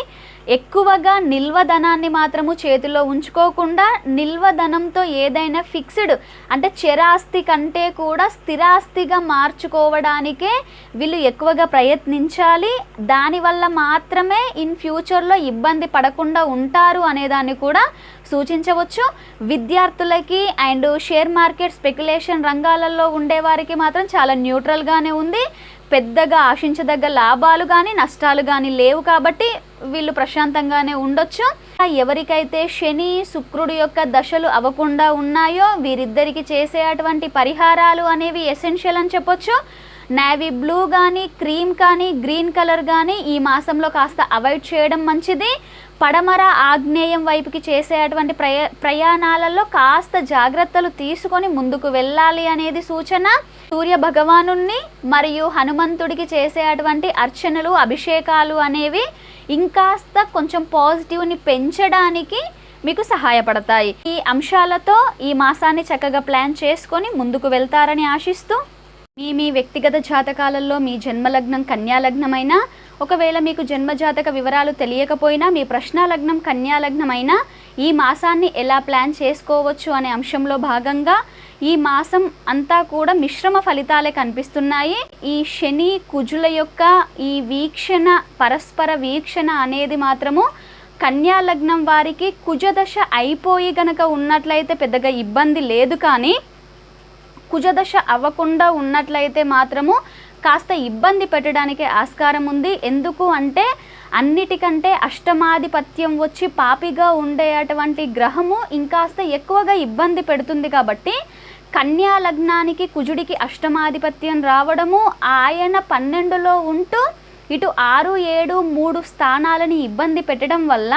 Speaker 1: ఎక్కువగా నిల్వ ధనాన్ని మాత్రము చేతిలో ఉంచుకోకుండా నిల్వ ధనంతో ఏదైనా ఫిక్స్డ్ అంటే చరాస్తి కంటే కూడా స్థిరాస్తిగా మార్చుకోవడానికే వీళ్ళు ఎక్కువగా ప్రయత్నించాలి. దానివల్ల మాత్రమే ఇన్ ఫ్యూచర్లో ఇబ్బంది పడకుండా ఉంటారు అనేదాన్ని కూడా సూచించవచ్చు. విద్యార్థులకి అండ్ షేర్ మార్కెట్ స్పెక్యులేషన్ రంగాలలో ఉండేవారికి మాత్రం చాలా న్యూట్రల్గానే ఉంది. పెద్దగా ఆశించదగ్గ లాభాలు కానీ నష్టాలు కానీ లేవు కాబట్టి వీళ్ళు ప్రశాంతంగానే ఉండొచ్చు. ఎవరికైతే శని శుక్రుడు యొక్క దశలు అవ్వకుండా ఉన్నాయో వీరిద్దరికి చేసే అటువంటి పరిహారాలు అనేవి ఎసెన్షియల్ అని చెప్పొచ్చు. నేవీ బ్లూ కానీ క్రీమ్ కానీ గ్రీన్ కలర్ కానీ ఈ మాసంలో కాస్త అవాయిడ్ చేయడం మంచిది. పడమర ఆగ్నేయం వైపుకి చేసే అటువంటి ప్రయాణాలలో కాస్త జాగ్రత్తలు తీసుకొని ముందుకు వెళ్ళాలి అనేది సూచన. సూర్య భగవాను మరియు హనుమంతుడికి చేసే అటువంటి అర్చనలు, అభిషేకాలు అనేవి ఇంకాస్త కొంచెం పాజిటివ్ని పెంచడానికి మీకు సహాయపడతాయి. ఈ అంశాలతో ఈ మాసాన్ని చక్కగా ప్లాన్ చేసుకొని ముందుకు వెళ్తారని ఆశిస్తూ మీ వ్యక్తిగత జాతకాలలో మీ జన్మలగ్నం కన్యాలగ్నమైనా, ఒకవేళ మీకు జన్మజాతక వివరాలు తెలియకపోయినా మీ ప్రశ్నాలగ్నం కన్యాలగ్నమైనా ఈ మాసాన్ని ఎలా ప్లాన్ చేసుకోవచ్చు అనే అంశంలో భాగంగా ఈ మాసం అంతా కూడా మిశ్రమ ఫలితాలే కనిపిస్తున్నాయి. ఈ శని కుజుల యొక్క ఈ వీక్షణ, పరస్పర వీక్షణ అనేది మాత్రము కన్యా లగ్నం వారికి కుజదశ అయిపోయి గనక ఉన్నట్లయితే పెద్దగా ఇబ్బంది లేదు. కానీ కుజదశ అవ్వకుండా ఉన్నట్లయితే మాత్రము కాస్త ఇబ్బంది పెట్టడానికి ఆస్కారం ఉంది. ఎందుకు అంటే అన్నిటికంటే అష్టమాధిపత్యం వచ్చి పాపిగా ఉండే అటువంటి గ్రహము ఇంకాస్త ఎక్కువగా ఇబ్బంది పెడుతుంది. కాబట్టి కన్యా లగ్నానికి కుజుడికి అష్టమాధిపత్యం రావడము, ఆయన 12లో ఉంటూ ఇటు 6, 7, 3 స్థానాలని ఇబ్బంది పెట్టడం వల్ల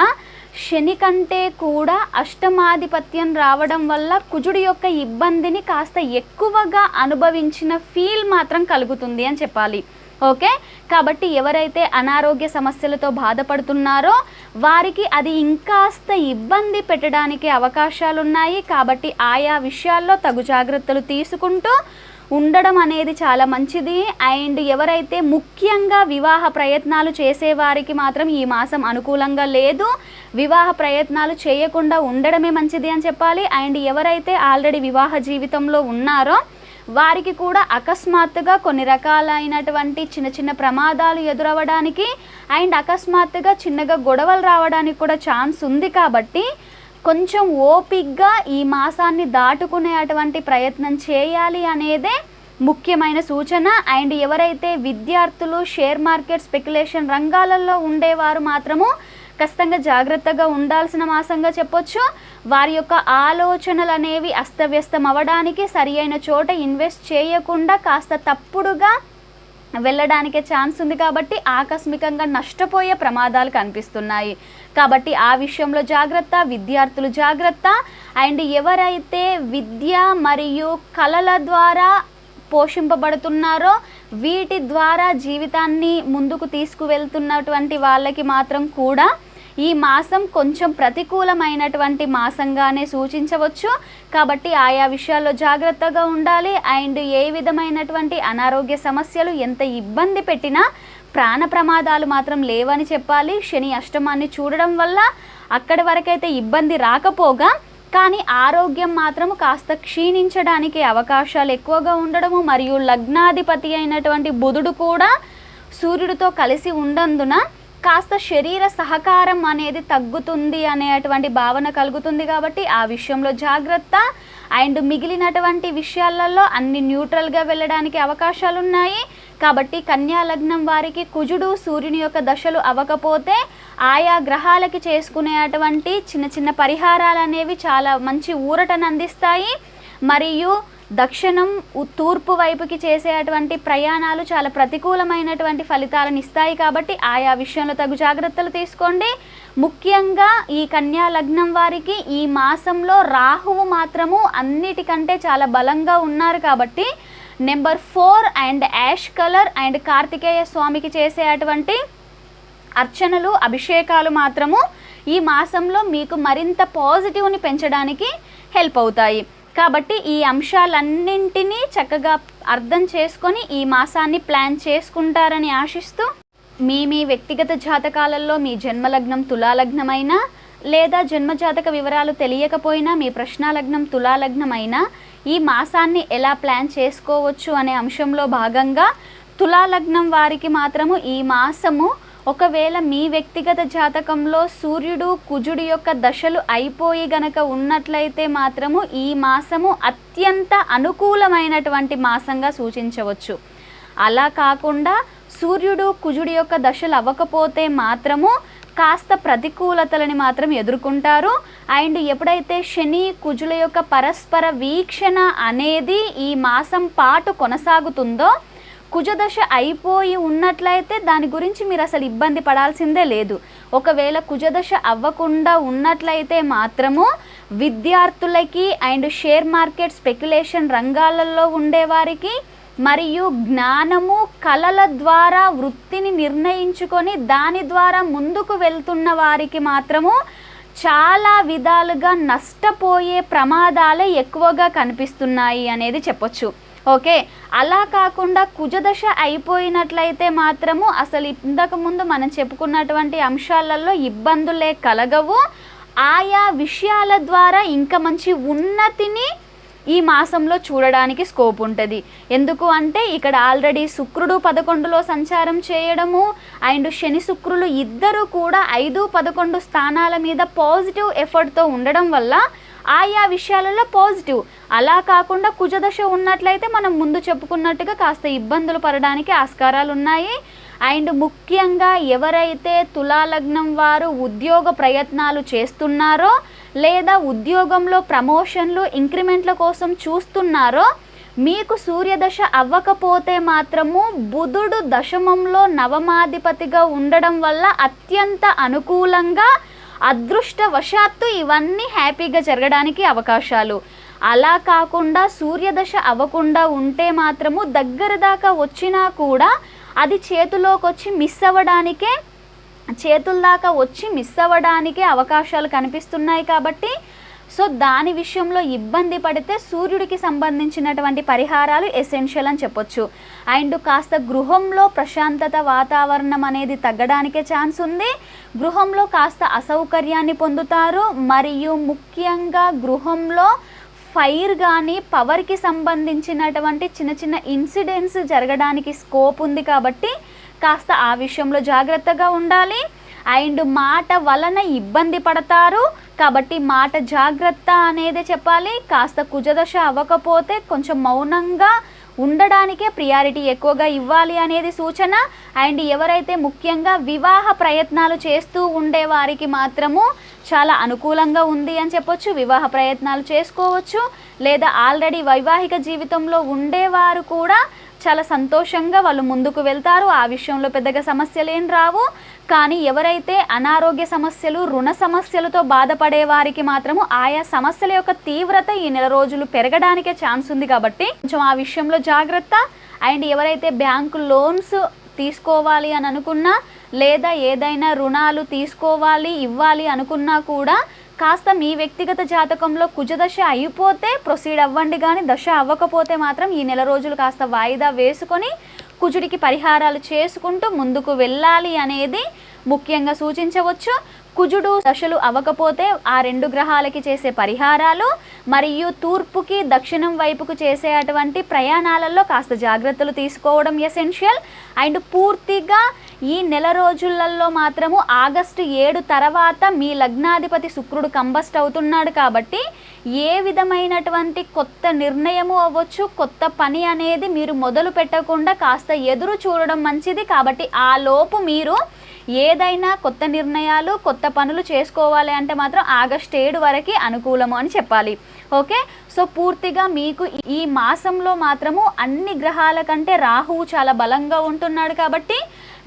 Speaker 1: శని కంటే కూడా అష్టమాధిపత్యం రావడం వల్ల కుజుడి యొక్క ఇబ్బందిని కాస్త ఎక్కువగా అనుభవించిన ఫీల్ మాత్రం కలుగుతుంది అని చెప్పాలి. ఓకే, కాబట్టి ఎవరైతే అనారోగ్య సమస్యలతో బాధపడుతున్నారో వారికి అది ఇంకాస్త ఇబ్బంది పెట్టడానికి అవకాశాలు ఉన్నాయి. కాబట్టి ఆయా విషయాల్లో తగు జాగ్రత్తలు తీసుకుంటూ ఉండడం అనేది చాలా మంచిది. అండ్ ఎవరైతే ముఖ్యంగా వివాహ ప్రయత్నాలు చేసేవారికి మాత్రం ఈ మాసం అనుకూలంగా లేదు. వివాహ ప్రయత్నాలు చేయకుండా ఉండడమే మంచిది అని చెప్పాలి. అండ్ ఎవరైతే ఆల్రెడీ వివాహ జీవితంలో ఉన్నారో వారికి కూడా అకస్మాత్తుగా కొన్ని రకాలైనటువంటి చిన్న చిన్న ప్రమాదాలు ఎదురవ్వడానికి అండ్ అకస్మాత్తుగా చిన్నగా గొడవలు రావడానికి కూడా ఛాన్స్ ఉంది. కాబట్టి కొంచెం ఓపిక్గా ఈ మాసాన్ని దాటుకునే అటువంటి ప్రయత్నం చేయాలి అనేదే ముఖ్యమైన సూచన. అండ్ ఎవరైతే విద్యార్థులు షేర్ మార్కెట్ స్పెక్యులేషన్ రంగాలలో ఉండేవారు మాత్రము ఖచ్చితంగా జాగ్రత్తగా ఉండాల్సిన మాసంగా చెప్పొచ్చు. వారి యొక్క ఆలోచనలు అనేవి అస్తవ్యస్తం అవ్వడానికి, సరి అయిన చోట ఇన్వెస్ట్ చేయకుండా కాస్త తప్పుడుగా వెళ్ళడానికే ఛాన్స్ ఉంది. కాబట్టి ఆకస్మికంగా నష్టపోయే ప్రమాదాలు కనిపిస్తున్నాయి. కాబట్టి ఆ విషయంలో జాగ్రత్త, విద్యార్థులు జాగ్రత్త. అండ్ ఎవరైతే విద్య మరియు కళల ద్వారా పోషింపబడుతున్నారో వీటి ద్వారా జీవితాన్ని ముందుకు తీసుకువెళ్తున్నటువంటి వాళ్ళకి మాత్రం కూడా ఈ మాసం కొంచెం ప్రతికూలమైనటువంటి మాసంగానే సూచించవచ్చు. కాబట్టి ఆయా విషయాల్లో జాగ్రత్తగా ఉండాలి. అండ్ ఏ విధమైనటువంటి అనారోగ్య సమస్యలు ఎంత ఇబ్బంది పెట్టినా ప్రాణ ప్రమాదాలు మాత్రం లేవని చెప్పాలి. శని అష్టమాన్ని చూడడం వల్ల అక్కడి వరకైతే ఇబ్బంది రాకపోగా కానీ ఆరోగ్యం మాత్రం కాస్త క్షీణించడానికి అవకాశాలు ఎక్కువగా ఉండడము, మరియు లగ్నాధిపతి అయినటువంటి బుధుడు కూడా సూర్యుడితో కలిసి ఉండందున కాస్త శరీర సహకారం అనేది తగ్గుతుంది అనేటువంటి భావన కలుగుతుంది. కాబట్టి ఆ విషయంలో జాగ్రత్త. అండ్ మిగిలినటువంటి విషయాలలో అన్ని న్యూట్రల్గా వెళ్ళడానికి అవకాశాలు ఉన్నాయి. కాబట్టి కన్యా లగ్నం వారికి కుజుడు సూర్యుని యొక్క దశలు అవ్వకపోతే ఆయా గ్రహాలకి చేసుకునేటువంటి చిన్న చిన్న పరిహారాలు అనేవి చాలా మంచి ఊరటను అందిస్తాయి. మరియు దక్షిణం తూర్పు వైపుకి చేసేటువంటి ప్రయాణాలు చాలా ప్రతికూలమైనటువంటి ఫలితాలను ఇస్తాయి. కాబట్టి ఆయా విషయంలో తగు జాగ్రత్తలు తీసుకోండి. ముఖ్యంగా ఈ కన్యా లగ్నం వారికి ఈ మాసంలో రాహువు మాత్రము అన్నిటికంటే చాలా బలంగా ఉన్నారు. కాబట్టి number 4 and ash colour and Kartikeya స్వామికి చేసేటువంటి అర్చనలు అభిషేకాలు మాత్రము ఈ మాసంలో మీకు మరింత పాజిటివ్ని పెంచడానికి హెల్ప్ అవుతాయి. కాబట్టి ఈ అంశాలన్నింటినీ చక్కగా అర్థం చేసుకొని ఈ మాసాన్ని ప్లాన్ చేసుకుంటారని ఆశిస్తూ మీ వ్యక్తిగత జాతకాలలో మీ జన్మలగ్నం తులాలగ్నమైనా లేదా జన్మజాతక వివరాలు తెలియకపోయినా మీ ప్రశ్నాలగ్నం తులాలగ్నమైనా ఈ మాసాన్ని ఎలా ప్లాన్ చేసుకోవచ్చు అనే అంశంలో భాగంగా తులాలగ్నం వారికి మాత్రము ఈ మాసము ఒకవేళ మీ వ్యక్తిగత జాతకంలో సూర్యుడు కుజుడు యొక్క దశలు అయిపోయి గనక ఉన్నట్లయితే మాత్రము ఈ మాసము అత్యంత అనుకూలమైనటువంటి మాసంగా సూచించవచ్చు. అలా కాకుండా సూర్యుడు కుజుడు యొక్క దశలు అవ్వకపోతే మాత్రము కాస్త ప్రతికూలతలని మాత్రం ఎదుర్కొంటారు. అండ్ ఎప్పుడైతే శని కుజుల యొక్క పరస్పర వీక్షణ అనేది ఈ మాసం పాటు కొనసాగుతుందో కుజదశ అయిపోయి ఉన్నట్లయితే దాని గురించి మీరు అసలు ఇబ్బంది పడాల్సిందే లేదు. ఒకవేళ కుజదశ అవ్వకుండా ఉన్నట్లయితే మాత్రము విద్యార్థులకి అండ్ షేర్ మార్కెట్ స్పెక్యులేషన్ రంగాలలో ఉండేవారికి మరియు జ్ఞానము కళల ద్వారా వృత్తిని నిర్ణయించుకొని దాని ద్వారా ముందుకు వెళ్తున్న వారికి మాత్రము చాలా విధాలుగా నష్టపోయే ప్రమాదాలే ఎక్కువగా కనిపిస్తున్నాయి అనేది చెప్పొచ్చు. ఓకే, అలా కాకుండా కుజదశ అయిపోయినట్లయితే మాత్రము అసలు ఇంతకుముందు మనం చెప్పుకున్నటువంటి అంశాలలో ఇబ్బందులే కలగవు. ఆయా విషయాల ద్వారా ఇంకా మంచి ఉన్నతిని ఈ మాసంలో చూడడానికి స్కోప్ ఉంటుంది. ఎందుకు అంటే ఇక్కడ ఆల్రెడీ శుక్రుడు 11లో సంచారం చేయడము అండ్ శని శుక్రులు ఇద్దరు కూడా 5, 11 స్థానాల మీద పాజిటివ్ ఎఫర్ట్తో ఉండడం వల్ల ఆయా విషయాలలో పాజిటివ్. అలా కాకుండా కుజదశ ఉన్నట్లయితే మనం ముందు చెప్పుకున్నట్టుగా కాస్త ఇబ్బందులు పడడానికి ఆస్కారాలు ఉన్నాయి. అండ్ ముఖ్యంగా ఎవరైతే తులాలగ్నం వారు ఉద్యోగ ప్రయత్నాలు చేస్తున్నారో లేదా ఉద్యోగంలో ప్రమోషన్లు ఇంక్రిమెంట్ల కోసం చూస్తున్నారో మీకు సూర్యదశ అవ్వకపోతే మాత్రము బుధుడు దశమంలో నవమాధిపతిగా ఉండడం వల్ల అత్యంత అనుకూలంగా అదృష్టవశాత్తు ఇవన్నీ హ్యాపీగా జరగడానికి అవకాశాలు. అలా కాకుండా సూర్యదశ అవ్వకుండా ఉంటే మాత్రము దగ్గర దాకా వచ్చినా కూడా అది చేతుల దాకా వచ్చి మిస్ అవ్వడానికే అవకాశాలు కనిపిస్తున్నాయి. కాబట్టి సో దాని విషయంలో ఇబ్బంది పడితే సూర్యుడికి సంబంధించినటువంటి పరిహారాలు ఎసెన్షియల్ అని చెప్పొచ్చు. అండ్ కాస్త గృహంలో ప్రశాంతత వాతావరణం అనేది తగ్గడానికే ఛాన్స్ ఉంది. గృహంలో కాస్త అసౌకర్యాన్ని పొందుతారు. మరియు ముఖ్యంగా గృహంలో ఫైర్ కానీ పవర్కి సంబంధించినటువంటి చిన్న చిన్న ఇన్సిడెంట్స్ జరగడానికి స్కోప్ ఉంది. కాబట్టి కాస్త ఆ విషయంలో జాగ్రత్తగా ఉండాలి. అండ్ మాట వలన ఇబ్బంది పడతారు. కాబట్టి మాట జాగ్రత్త అనేది చెప్పాలి. కాస్త కుజదశ అవ్వకపోతే కొంచెం మౌనంగా ఉండడానికే ప్రియారిటీ ఎక్కువగా ఇవ్వాలి అనేది సూచన. అండ్ ఎవరైతే ముఖ్యంగా వివాహ ప్రయత్నాలు చేస్తూ ఉండే వారికి మాత్రము చాలా అనుకూలంగా ఉంది అని చెప్పొచ్చు. వివాహ ప్రయత్నాలు చేసుకోవచ్చు. లేదా ఆల్రెడీ వైవాహిక జీవితంలో ఉండేవారు కూడా చాలా సంతోషంగా వాళ్ళు ముందుకు వెళ్తారు. ఆ విషయంలో పెద్దగా సమస్యలు ఏం రావు. కానీ ఎవరైతే అనారోగ్య సమస్యలు, రుణ సమస్యలతో బాధపడే వారికి మాత్రము ఆయా సమస్యల యొక్క తీవ్రత ఈ నెల రోజులు పెరగడానికే ఛాన్స్ ఉంది. కాబట్టి కొంచెం ఆ విషయంలో జాగ్రత్త. అండ్ ఎవరైతే బ్యాంకు లోన్స్ తీసుకోవాలి అని అనుకున్నా, లేదా ఏదైనా రుణాలు తీసుకోవాలి ఇవ్వాలి అనుకున్నా కూడా కాస్త మీ వ్యక్తిగత జాతకంలో కుజదశ అయిపోతే ప్రొసీడ్ అవ్వండి. కానీ దశ అవ్వకపోతే మాత్రం ఈ నెల రోజులు కాస్త వాయిదా వేసుకొని కుజుడికి పరిహారాలు చేసుకుంటూ ముందుకు వెళ్ళాలి అనేది ముఖ్యంగా సూచించవచ్చు. కుజుడు దశలు అవ్వకపోతే ఆ 2 గ్రహాలకి చేసే పరిహారాలు మరియు తూర్పుకి దక్షిణం వైపుకు చేసే అటువంటి ప్రయాణాలలో కాస్త జాగ్రత్తలు తీసుకోవడం ఎసెన్షియల్. అండ్ పూర్తిగా ఈ నెల రోజులలో మాత్రము ఆగస్టు 7 తర్వాత మీ లగ్నాధిపతి శుక్రుడు కంబస్ట్ అవుతున్నాడు. కాబట్టి ఏ విధమైనటువంటి కొత్త నిర్ణయము అవ్వచ్చు, కొత్త పని అనేది మీరు మొదలు పెట్టకుండా కాస్త ఎదురు చూడడం మంచిది. కాబట్టి ఆ లోపు మీరు ఏదైనా కొత్త నిర్ణయాలు, కొత్త పనులు చేసుకోవాలి అంటే మాత్రం ఆగస్టు 7 వరకు అనుకూలము అని చెప్పాలి. ఓకే, సో పూర్తిగా మీకు ఈ మాసంలో మాత్రము అన్ని గ్రహాల కంటే రాహువు చాలా బలంగా ఉంటున్నాడు. కాబట్టి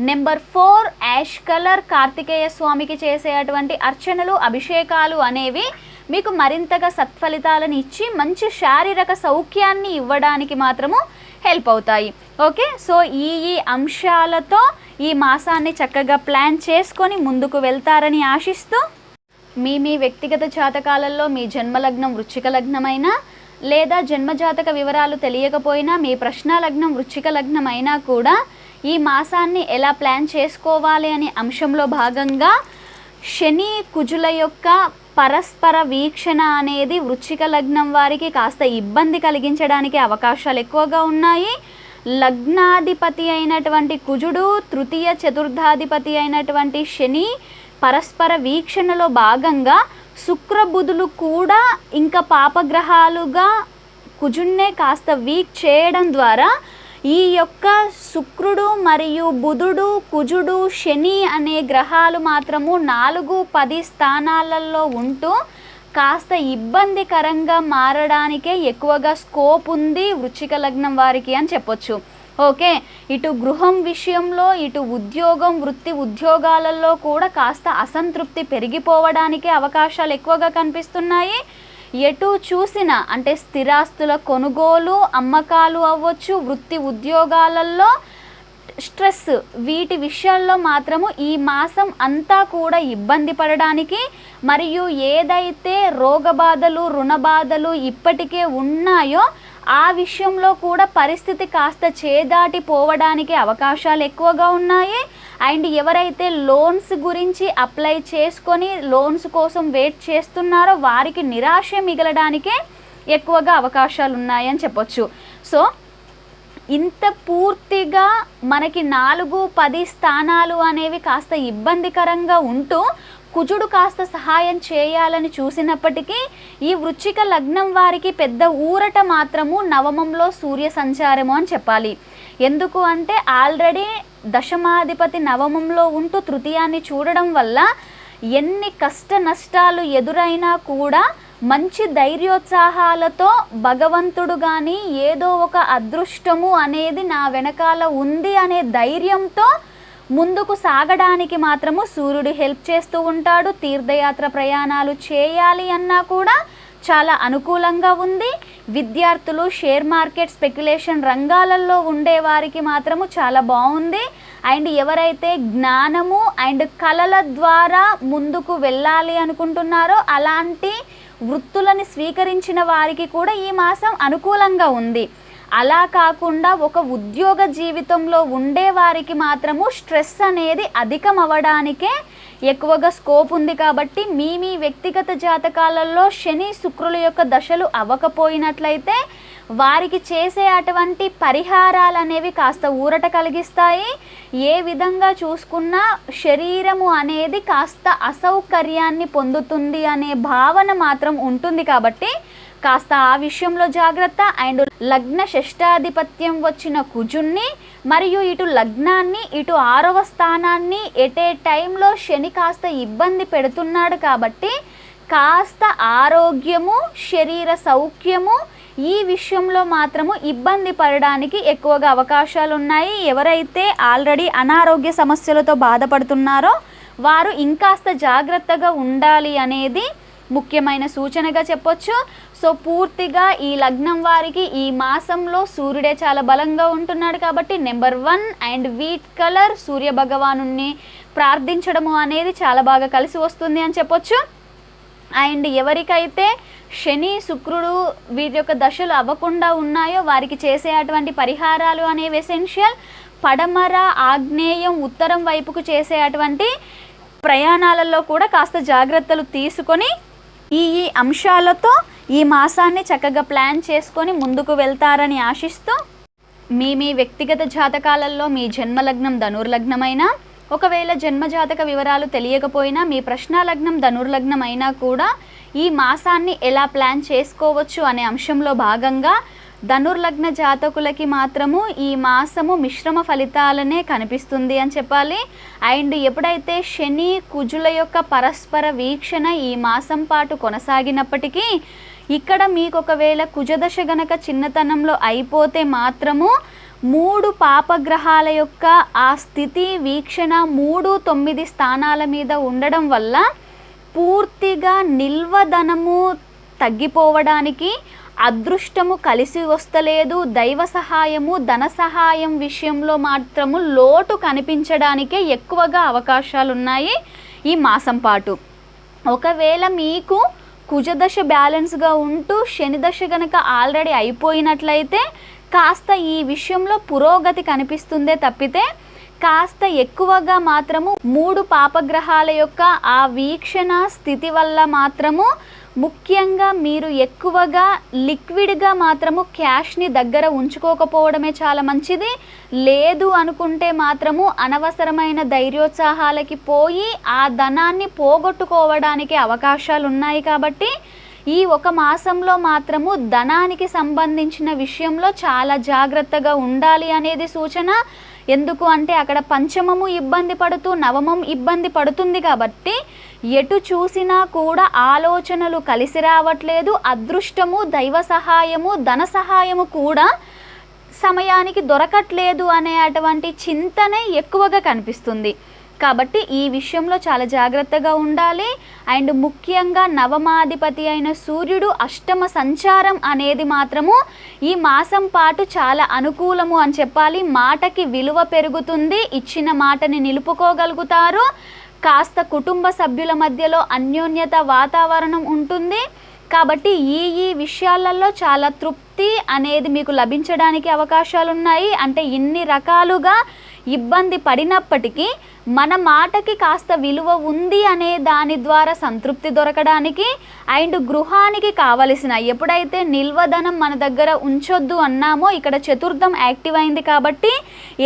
Speaker 1: నెంబర్ 4 యాష్ కలర్ కార్తికేయ స్వామికి చేసే అటువంటి అర్చనలు, అభిషేకాలు అనేవి మీకు మరింతగా సత్ఫలితాలను ఇచ్చి మంచి శారీరక సౌఖ్యాన్ని ఇవ్వడానికి మాత్రము హెల్ప్ అవుతాయి. ఓకే, సో ఈ అంశాలతో ఈ మాసాన్ని చక్కగా ప్లాన్ చేసుకొని ముందుకు వెళ్తారని ఆశిస్తూ, మీ వ్యక్తిగత జాతకాలలో మీ జన్మలగ్నం వృశ్చిక లగ్నమైనా, లేదా జన్మజాతక వివరాలు తెలియకపోయినా మీ ప్రశ్న లగ్నం వృశ్చిక లగ్నం అయినా కూడా ఈ మాసాన్ని ఎలా ప్లాన్ చేసుకోవాలి అనే అంశంలో భాగంగా శని కుజుల యొక్క పరస్పర వీక్షణ అనేది వృశ్చిక లగ్నం వారికి కాస్త ఇబ్బంది కలిగించడానికి అవకాశాలు ఎక్కువగా ఉన్నాయి. లగ్నాధిపతి అయినటువంటి కుజుడు, తృతీయ చతుర్థాధిపతి అయినటువంటి శని పరస్పర వీక్షణలో భాగంగా శుక్రబుధులు కూడా ఇంకా పాపగ్రహాలుగా కుజున్నే కాస్త వీక్ చేయడం ద్వారా ఈ యొక్క శుక్రుడు మరియు బుధుడు, కుజుడు, శని అనే గ్రహాలు మాత్రము 4, 10 స్థానాలలో ఉంటూ కాస్త ఇబ్బందికరంగా మారడానికే ఎక్కువగా స్కోప్ ఉంది వృశ్చిక లగ్నం వారికి అని చెప్పొచ్చు. ఓకే, ఇటు గృహం విషయంలో, ఇటు ఉద్యోగం, వృత్తి ఉద్యోగాలలో కూడా కాస్త అసంతృప్తి పెరిగిపోవడానికే అవకాశాలు ఎక్కువగా కనిపిస్తున్నాయి. ఎటు చూసినా అంటే స్థిరాస్తుల కొనుగోలు, అమ్మకాలు అవ్వచ్చు, వృత్తి ఉద్యోగాలలో స్ట్రెస్, వీటి విషయాల్లో మాత్రము ఈ మాసం అంతా కూడా ఇబ్బంది పడడానికి, మరియు ఏదైతే రోగబాధలు, రుణబాధలు ఇప్పటికే ఉన్నాయో ఆ విషయంలో కూడా పరిస్థితి కాస్త చేదాటిపోవడానికి అవకాశాలు ఎక్కువగా ఉన్నాయి. అండ్ ఎవరైతే లోన్స్ గురించి అప్లై చేసుకొని లోన్స్ కోసం వెయిట్ చేస్తున్నారో వారికి నిరాశ మిగలడానికే ఎక్కువగా అవకాశాలు ఉన్నాయని చెప్పొచ్చు. సో ఇంత పూర్తిగా మనకి 4, 10 స్థానాలు అనేవి కాస్త ఇబ్బందికరంగా ఉంటూ కుజుడు కాస్త సహాయం చేయాలని చూసినప్పటికీ ఈ వృశ్చిక లగ్నం వారికి పెద్ద ఊరట మాత్రము నవమంలో సూర్య సంచారము అని చెప్పాలి. ఎందుకు అంటే ఆల్రెడీ దశమాధిపతి నవమంలో ఉంటూ తృతీయాన్ని చూడడం వల్ల ఎన్ని కష్ట నష్టాలు ఎదురైనా కూడా మంచి ధైర్యోత్సాహాలతో భగవంతుడు కానీ ఏదో ఒక అదృష్టము అనేది నా వెనకాల ఉంది అనే ధైర్యంతో ముందుకు సాగడానికి మాత్రము సూర్యుడు హెల్ప్ చేస్తూ ఉంటాడు. తీర్థయాత్ర ప్రయాణాలు చేయాలి అన్నా కూడా చాలా అనుకూలంగా ఉంది. విద్యార్థులు, షేర్ మార్కెట్, స్పెక్యులేషన్ రంగాలలో ఉండే వారికి మాత్రము చాలా బాగుంది. అండ్ ఎవరైతే జ్ఞానము అండ్ కళల ద్వారా ముందుకు వెళ్ళాలి అనుకుంటున్నారో అలాంటి వృత్తులని స్వీకరించిన వారికి కూడా ఈ మాసం అనుకూలంగా ఉంది. అలా కాకుండా ఒక ఉద్యోగ జీవితంలో ఉండే వారికి మాత్రము స్ట్రెస్ అనేది అధికం అవ్వడానికే ఎక్కువగా స్కోప్ ఉంది. కాబట్టి మీ వ్యక్తిగత జాతకాలలో శని శుక్రుల యొక్క దశలు అవ్వకపోయినట్లయితే వారికి చేసే అటువంటి పరిహారాలు అనేవి కాస్త ఊరట కలిగిస్తాయి. ఏ విధంగా చూసుకున్నా శరీరము అనేది కాస్త అసౌకర్యాన్ని పొందుతుంది అనే భావన మాత్రం ఉంటుంది. కాబట్టి కాస్త ఆ విషయంలో జాగ్రత్త. అండ్ లగ్న షష్టాధిపత్యం వచ్చిన కుజుణ్ణి మరియు ఇటు లగ్నాన్ని, ఇటు 6వ స్థానాన్ని ఎట్ ఏ టైంలో శని కాస్త ఇబ్బంది పెడుతున్నాడు. కాబట్టి కాస్త ఆరోగ్యము, శరీర సౌఖ్యము ఈ విషయంలో మాత్రము ఇబ్బంది పడడానికి ఎక్కువగా అవకాశాలు ఉన్నాయి. ఎవరైతే ఆల్రెడీ అనారోగ్య సమస్యలతో బాధపడుతున్నారో వారు ఇంకాస్త జాగ్రత్తగా ఉండాలి అనేది ముఖ్యమైన సూచనగా చెప్పొచ్చు. సో పూర్తిగా ఈ లగ్నం వారికి ఈ మాసంలో సూర్యుడే చాలా బలంగా ఉంటున్నాడు కాబట్టి నెంబర్ 1 అండ్ వీట్ కలర్ సూర్య భగవానుని ప్రార్థించడము అనేది చాలా బాగా కలిసి వస్తుంది అని చెప్పొచ్చు. అండ్ ఎవరికైతే శని శుక్రుడు వీరి యొక్క దశలు అవ్వకుండా ఉన్నాయో వారికి చేసే అటువంటి పరిహారాలు అనేవి ఎసెన్షియల్. పడమర, ఆగ్నేయం, ఉత్తరం వైపుకు చేసే అటువంటి ప్రయాణాలలో కూడా కాస్త జాగ్రత్తలు తీసుకొని ఈ అంశాలతో ఈ మాసాన్ని చక్కగా ప్లాన్ చేసుకొని ముందుకు వెళ్తారని ఆశిస్తూ మీ వ్యక్తిగత జాతకాలలో మీ జన్మలగ్నం ధనుర్లగ్నమైనా, ఒకవేళ జన్మజాతక వివరాలు తెలియకపోయినా మీ ప్రశ్న లగ్నం ధనుర్లగ్నం అయినా కూడా ఈ మాసాన్ని ఎలా ప్లాన్ చేసుకోవచ్చు అనే అంశంలో భాగంగా ధనుర్లగ్న జాతకులకి మాత్రము ఈ మాసము మిశ్రమ ఫలితాలనే కనిపిస్తుంది అని చెప్పాలి. అండ్ ఎప్పుడైతే శని కుజుల యొక్క పరస్పర వీక్షణ ఈ మాసం పాటు కొనసాగినప్పటికీ ఇక్కడ మీకు ఒకవేళ కుజదశ గనక చిన్నతనంలో అయిపోతే మాత్రము 3 పాపగ్రహాల యొక్క ఆ స్థితి వీక్షణ 3, 9 స్థానాల మీద ఉండడం వల్ల పూర్తిగా నిల్వధనము తగ్గిపోవడానికి, అదృష్టము కలిసి వస్తలేదు, దైవ సహాయము ధన సహాయం విషయంలో మాత్రము లోటు కనిపించడానికే ఎక్కువగా అవకాశాలు ఉన్నాయి ఈ మాసం పాటు. ఒకవేళ మీకు కుజదశ బ్యాలెన్స్గా ఉంటూ శని దశ గనక ఆల్రెడీ అయిపోయినట్లయితే కాస్త ఈ విషయంలో పురోగతి కనిపిస్తుందే తప్పితే కాస్త ఎక్కువగా మాత్రము 3 పాపగ్రహాల యొక్క ఆ వీక్షణ స్థితి వల్ల మాత్రము ముఖ్యంగా మీరు ఎక్కువగా లిక్విడ్గా మాత్రము క్యాష్ని దగ్గర ఉంచుకోకపోవడమే చాలా మంచిది. లేదు అనుకుంటే మాత్రము అనవసరమైన ధైర్యోత్సాహాలకి పోయి ఆ ధనాన్ని పోగొట్టుకోవడానికి అవకాశాలు ఉన్నాయి. కాబట్టి ఈ ఒక మాసంలో మాత్రము ధనానికి సంబంధించిన విషయంలో చాలా జాగ్రత్తగా ఉండాలి అనేది సూచన. ఎందుకు అంటే అక్కడ పంచమము ఇబ్బంది పడుతూ నవమం ఇబ్బంది పడుతుంది కాబట్టి ఎటు చూసినా కూడా ఆలోచనలు కలిసి రావట్లేదు, అదృష్టము దైవ సహాయము ధన సహాయము కూడా సమయానికి దొరకట్లేదు అనే అటువంటి చింతనే ఎక్కువగా కనిపిస్తుంది. కాబట్టి ఈ విషయంలో చాలా జాగ్రత్తగా ఉండాలి. అండ్ ముఖ్యంగా నవమాధిపతి అయిన సూర్యుడు అష్టమ సంచారం అనేది మాత్రము ఈ మాసం పాటు చాలా అనుకూలము అని చెప్పాలి. మాటకి విలువ పెరుగుతుంది, ఇచ్చిన మాటని నిలుపుకోగలుగుతారు, కాస్త కుటుంబ సభ్యుల మధ్యలో అన్యోన్యత వాతావరణం ఉంటుంది. కాబట్టి ఈ విషయాలలో చాలా తృప్తి అనేది మీకు లభించడానికి అవకాశాలు ఉన్నాయి. అంటే ఇన్ని రకాలుగా ఇబ్బంది పడినప్పటికీ మన మాటకి కాస్త విలువ ఉంది అనే దాని ద్వారా సంతృప్తి దొరకడానికి అండ్ గృహానికి కావలసిన ఎప్పుడైతే నిల్వధనం మన దగ్గర ఉంచొద్దు అన్నామో ఇక్కడ చతుర్థం యాక్టివ్ అయింది కాబట్టి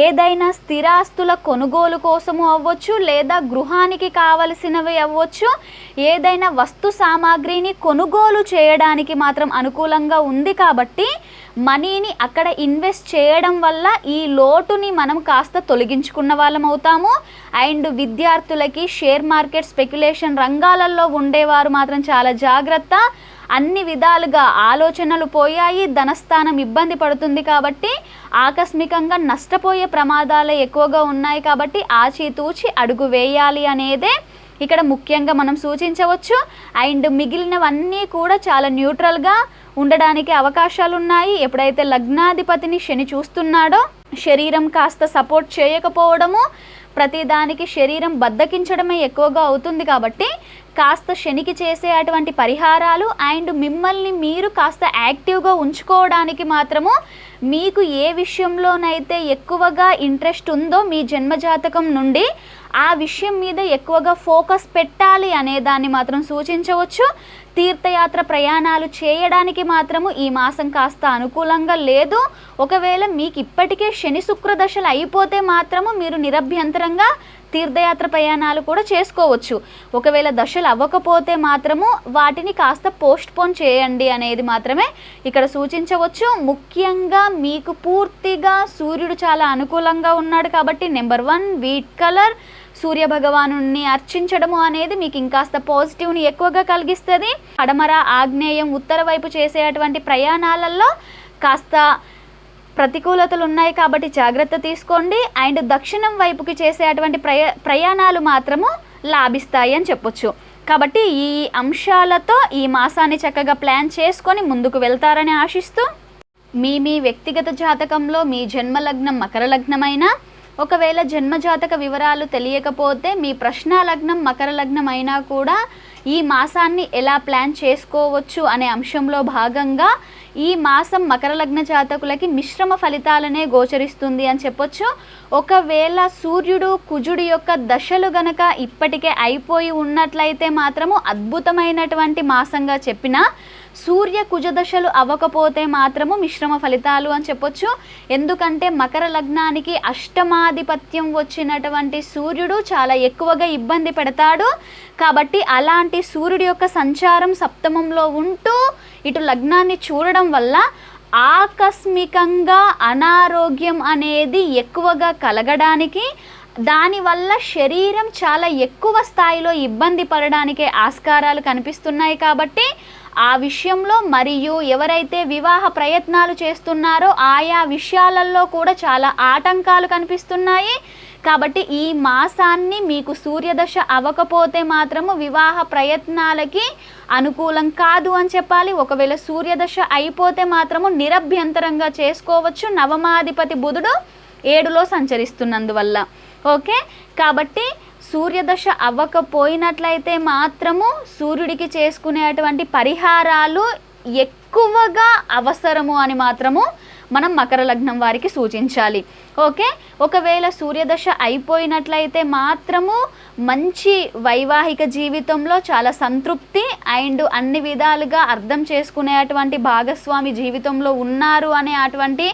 Speaker 1: ఏదైనా స్థిరాస్తుల కొనుగోలు కోసము అవ్వచ్చు, లేదా గృహానికి కావలసినవి అవ్వచ్చు, ఏదైనా వస్తు సామాగ్రిని కొనుగోలు చేయడానికి మాత్రం అనుకూలంగా ఉంది. కాబట్టి మనీని అక్కడ ఇన్వెస్ట్ చేయడం వల్ల ఈ లోటుని మనం కాస్త తొలగించుకున్న వాళ్ళం అవుతాము. అండ్ విద్యార్థులకి షేర్ మార్కెట్ స్పెక్యులేషన్ రంగాలలో ఉండేవారు మాత్రం చాలా జాగ్రత్త. అన్ని విధాలుగా ఆలోచనలు పోయాయి, ధనస్థానం ఇబ్బంది పడుతుంది కాబట్టి ఆకస్మికంగా నష్టపోయే ప్రమాదాలే ఎక్కువగా ఉన్నాయి. కాబట్టి ఆచితూచి అడుగు వేయాలి అనేదే ఇక్కడ ముఖ్యంగా మనం సూచించవచ్చు. అండ్ మిగిలినవన్నీ కూడా చాలా న్యూట్రల్గా ఉండడానికి అవకాశాలు ఉన్నాయి. ఎప్పుడైతే లగ్నాధిపతిని శని చూస్తున్నాడో శరీరం కాస్త సపోర్ట్ చేయకపోవడము, ప్రతిదానికి శరీరం బద్దకించడమే ఎక్కువగా అవుతుంది. కాబట్టి కాస్త శనికి చేసే అటువంటి పరిహారాలు అండ్ మిమ్మల్ని మీరు కాస్త యాక్టివ్గా ఉంచుకోవడానికి మాత్రము మీకు ఏ విషయంలోనైతే ఎక్కువగా ఇంట్రెస్ట్ ఉందో మీ జన్మజాతకం నుండి ఆ విషయం మీద ఎక్కువగా ఫోకస్ పెట్టాలి అనే దాన్ని మాత్రం సూచించవచ్చు. తీర్థయాత్ర ప్రయాణాలు చేయడానికి మాత్రము ఈ మాసం కాస్త అనుకూలంగా లేదు. ఒకవేళ మీకు ఇప్పటికే శని శుక్ర దశలు అయిపోతే మాత్రము మీరు నిరభ్యంతరంగా తీర్థయాత్ర ప్రయాణాలు కూడా చేసుకోవచ్చు. ఒకవేళ దశలు అవ్వకపోతే మాత్రము వాటిని కాస్త పోస్ట్పోన్ చేయండి అనేది మాత్రమే ఇక్కడ సూచించవచ్చు. ముఖ్యంగా మీకు పూర్తిగా సూర్యుడు చాలా అనుకూలంగా ఉన్నాడు కాబట్టి నెంబర్ 1 వీట్ కలర్ సూర్య భగవానుని అర్చించడము అనేది మీకు ఇంకాస్త పాజిటివ్ని ఎక్కువగా కలిగిస్తుంది. పడమర, ఆగ్నేయం, ఉత్తర వైపు చేసేటువంటి ప్రయాణాలలో కాస్త ప్రతికూలతలు ఉన్నాయి కాబట్టి జాగ్రత్త తీసుకోండి. అండ్ దక్షిణం వైపుకి చేసేటువంటి ప్రయాణాలు మాత్రము లాభిస్తాయి అని చెప్పొచ్చు. కాబట్టి ఈ అంశాలతో ఈ మాసాన్ని చక్కగా ప్లాన్ చేసుకొని ముందుకు వెళ్తారని ఆశిస్తూ, మీ వ్యక్తిగత జాతకంలో మీ జన్మలగ్నం మకర లగ్నమైనా, ఒకవేళ జన్మజాతక వివరాలు తెలియకపోతే మీ ప్రశ్న లగ్నం మకర లగ్నం అయినా కూడా ఈ మాసాన్ని ఎలా ప్లాన్ చేసుకోవచ్చు అనే అంశంలో భాగంగా ఈ మాసం మకర లగ్న జాతకులకి మిశ్రమ ఫలితాలనే గోచరిస్తుంది అని చెప్పొచ్చు. ఒకవేళ సూర్యుడు కుజుడు యొక్క దశలు గనక ఇప్పటికే అయిపోయి ఉన్నట్లయితే మాత్రము అద్భుతమైనటువంటి మాసంగా చెప్పిన సూర్య కుజ దశలు అవ్వకపోతే మాత్రము మిశ్రమ ఫలితాలు అని చెప్పొచ్చు. ఎందుకంటే మకర లగ్నానికి అష్టమాధిపత్యం వచ్చినటువంటి సూర్యుడు చాలా ఎక్కువగా ఇబ్బంది పెడతాడు. కాబట్టి అలాంటి సూర్యుడి యొక్క సంచారం సప్తమంలో ఉంటూ ఇటు లగ్నాన్ని చూడడం వల్ల ఆకస్మికంగా అనారోగ్యం అనేది ఎక్కువగా కలగడానికి, దానివల్ల శరీరం చాలా ఎక్కువ స్థాయిలో ఇబ్బంది పడడానికే ఆస్కారాలు కనిపిస్తున్నాయి. కాబట్టి ఆ విషయంలో మరియు ఎవరైతే వివాహ ప్రయత్నాలు చేస్తున్నారో ఆయా విషయాలలో కూడా చాలా ఆటంకాలు కనిపిస్తున్నాయి. కాబట్టి ఈ మాసాన్ని మీకు సూర్యదశ అవ్వకపోతే మాత్రము వివాహ ప్రయత్నాలకి అనుకూలం కాదు అని చెప్పాలి. ఒకవేళ సూర్యదశ అయిపోతే మాత్రము నిరభ్యంతరంగా చేసుకోవచ్చు, నవమాధిపతి బుధుడు 7లో సంచరిస్తున్నందువల్ల. ఓకే, కాబట్టి సూర్యదశ అవ్వకపోయినట్లయితే మాత్రము సూర్యుడికి చేసుకునేటువంటి పరిహారాలు ఎక్కువగా అవసరము అని మాత్రము మనం మకర లగ్నం వారికి సూచించాలి. ఓకే, ఒకవేళ సూర్యదశ అయిపోయినట్లయితే మాత్రము మంచి వైవాహిక జీవితంలో చాలా సంతృప్తి అండ్ అన్ని విధాలుగా అర్థం చేసుకునేటువంటి భాగస్వామి జీవితంలో ఉన్నారు అనే అటువంటి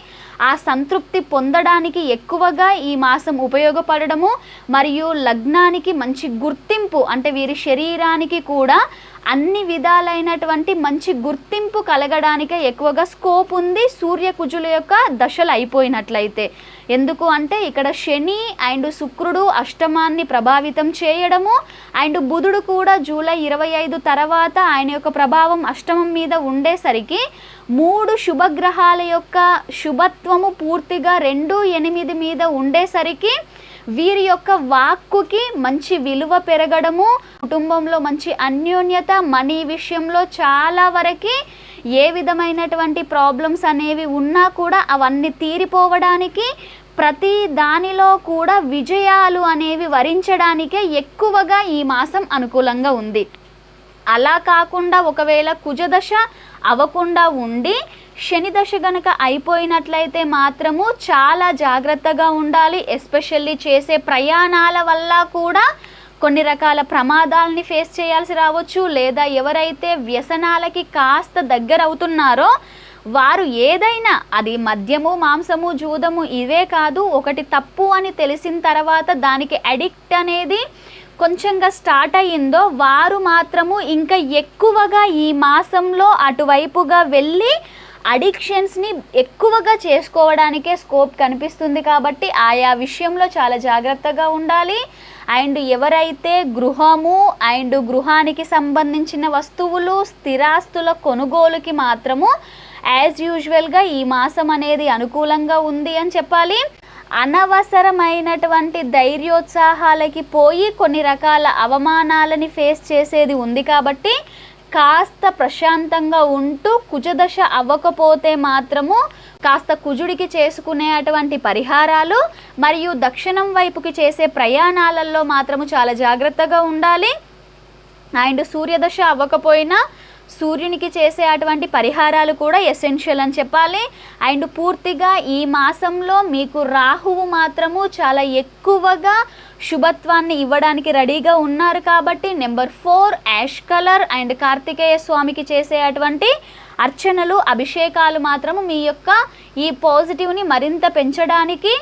Speaker 1: ఆ సంతృప్తి పొందడానికి ఎక్కువగా ఈ మాసం ఉపయోగపడము, మరియు లగ్నానికి మంచి గుర్తింపు అంటే వీరి శరీరానికి కూడా అన్ని విధాలైనటువంటి మంచి గుర్తింపు కలగడానికే ఎక్కువగా స్కోప్ ఉంది సూర్య కుజుల యొక్క దశలు అయిపోయినట్లయితే. ఎందుకు అంటే ఇక్కడ శని అండ్ శుక్రుడు అష్టమాన్ని ప్రభావితం చేయడము అండ్ బుధుడు కూడా జూలై 25 తర్వాత ఆయన యొక్క ప్రభావం అష్టమం మీద ఉండేసరికి 3 శుభగ్రహాల యొక్క శుభత్వము పూర్తిగా 2-8 మీద ఉండేసరికి వీరి యొక్క వాక్కుకి మంచి విలువ పెరగడము, కుటుంబంలో మంచి అన్యోన్యత, మనీ విషయంలో చాలా వరకు ఏ విధమైనటువంటి ప్రాబ్లమ్స్ అనేవి ఉన్నా కూడా అవన్నీ తీరిపోవడానికి, ప్రతి దానిలో కూడా విజయాలు అనేవి వరించడానికే ఎక్కువగా ఈ మాసం అనుకూలంగా ఉంది. అలా కాకుండా ఒకవేళ కుజదశ అవ్వకుండా ఉండి శని దశ గనక అయిపోయినట్లయితే మాత్రము చాలా జాగ్రత్తగా ఉండాలి. ఎస్పెషల్లీ చేసే ప్రయాణాల వల్ల కూడా కొన్ని రకాల ప్రమాదాలని ఫేస్ చేయాల్సి రావచ్చు. లేదా ఎవరైతే వ్యసనాలకి కాస్త దగ్గర అవుతున్నారో వారు ఏదైనా, అది మద్యము, మాంసము, జూదము ఇవే కాదు, ఒకటి తప్పు అని తెలిసిన తర్వాత దానికి అడిక్ట్ అనేది కొంచెంగా స్టార్ట్ అయ్యిందో వారు మాత్రము ఇంకా ఎక్కువగా ఈ మాసంలో అటువైపుగా వెళ్ళి అడిక్షన్స్ని ఎక్కువగా చేసుకోవడానికే స్కోప్ కనిపిస్తుంది. కాబట్టి ఆయా విషయంలో చాలా జాగ్రత్తగా ఉండాలి. అండ్ ఎవరైతే గృహము అండ్ గృహానికి సంబంధించిన వస్తువులు, స్థిరాస్తుల కొనుగోలుకి మాత్రము యాజ్ యూజువల్గా ఈ మాసం అనేది అనుకూలంగా ఉంది అని చెప్పాలి. అనవసరమైనటువంటి ధైర్యోత్సాహాలకి పోయి కొన్ని రకాల అవమానాలని ఫేస్ చేసేది ఉంది. కాబట్టి కాస్త ప్రశాంతంగా ఉంటూ కుజదశ అవ్వకపోతే మాత్రము కాస్త కుజుడికి చేసుకునే అటువంటి పరిహారాలు మరియు దక్షిణం వైపుకి చేసే ప్రయాణాలలో మాత్రము చాలా జాగ్రత్తగా ఉండాలి. అండ్ సూర్యదశ అవ్వకపోయినా సూర్యునికి చేసే అటువంటి పరిహారాలు కూడా ఎసెన్షియల్ అని చెప్పాలి. అండ్ పూర్తిగా ఈ మాసంలో మీకు రాహువు మాత్రము చాలా ఎక్కువగా శుభత్వాన్ని ఇవ్వడానికి రెడీగా ఉన్నారు. కాబట్టి number 4 ash colour and Kartikeya స్వామికి చేసే అటువంటి అర్చనలు అభిషేకాలు మాత్రము మీ యొక్క ఈ పాజిటివ్ని మరింత పెంచడానికి,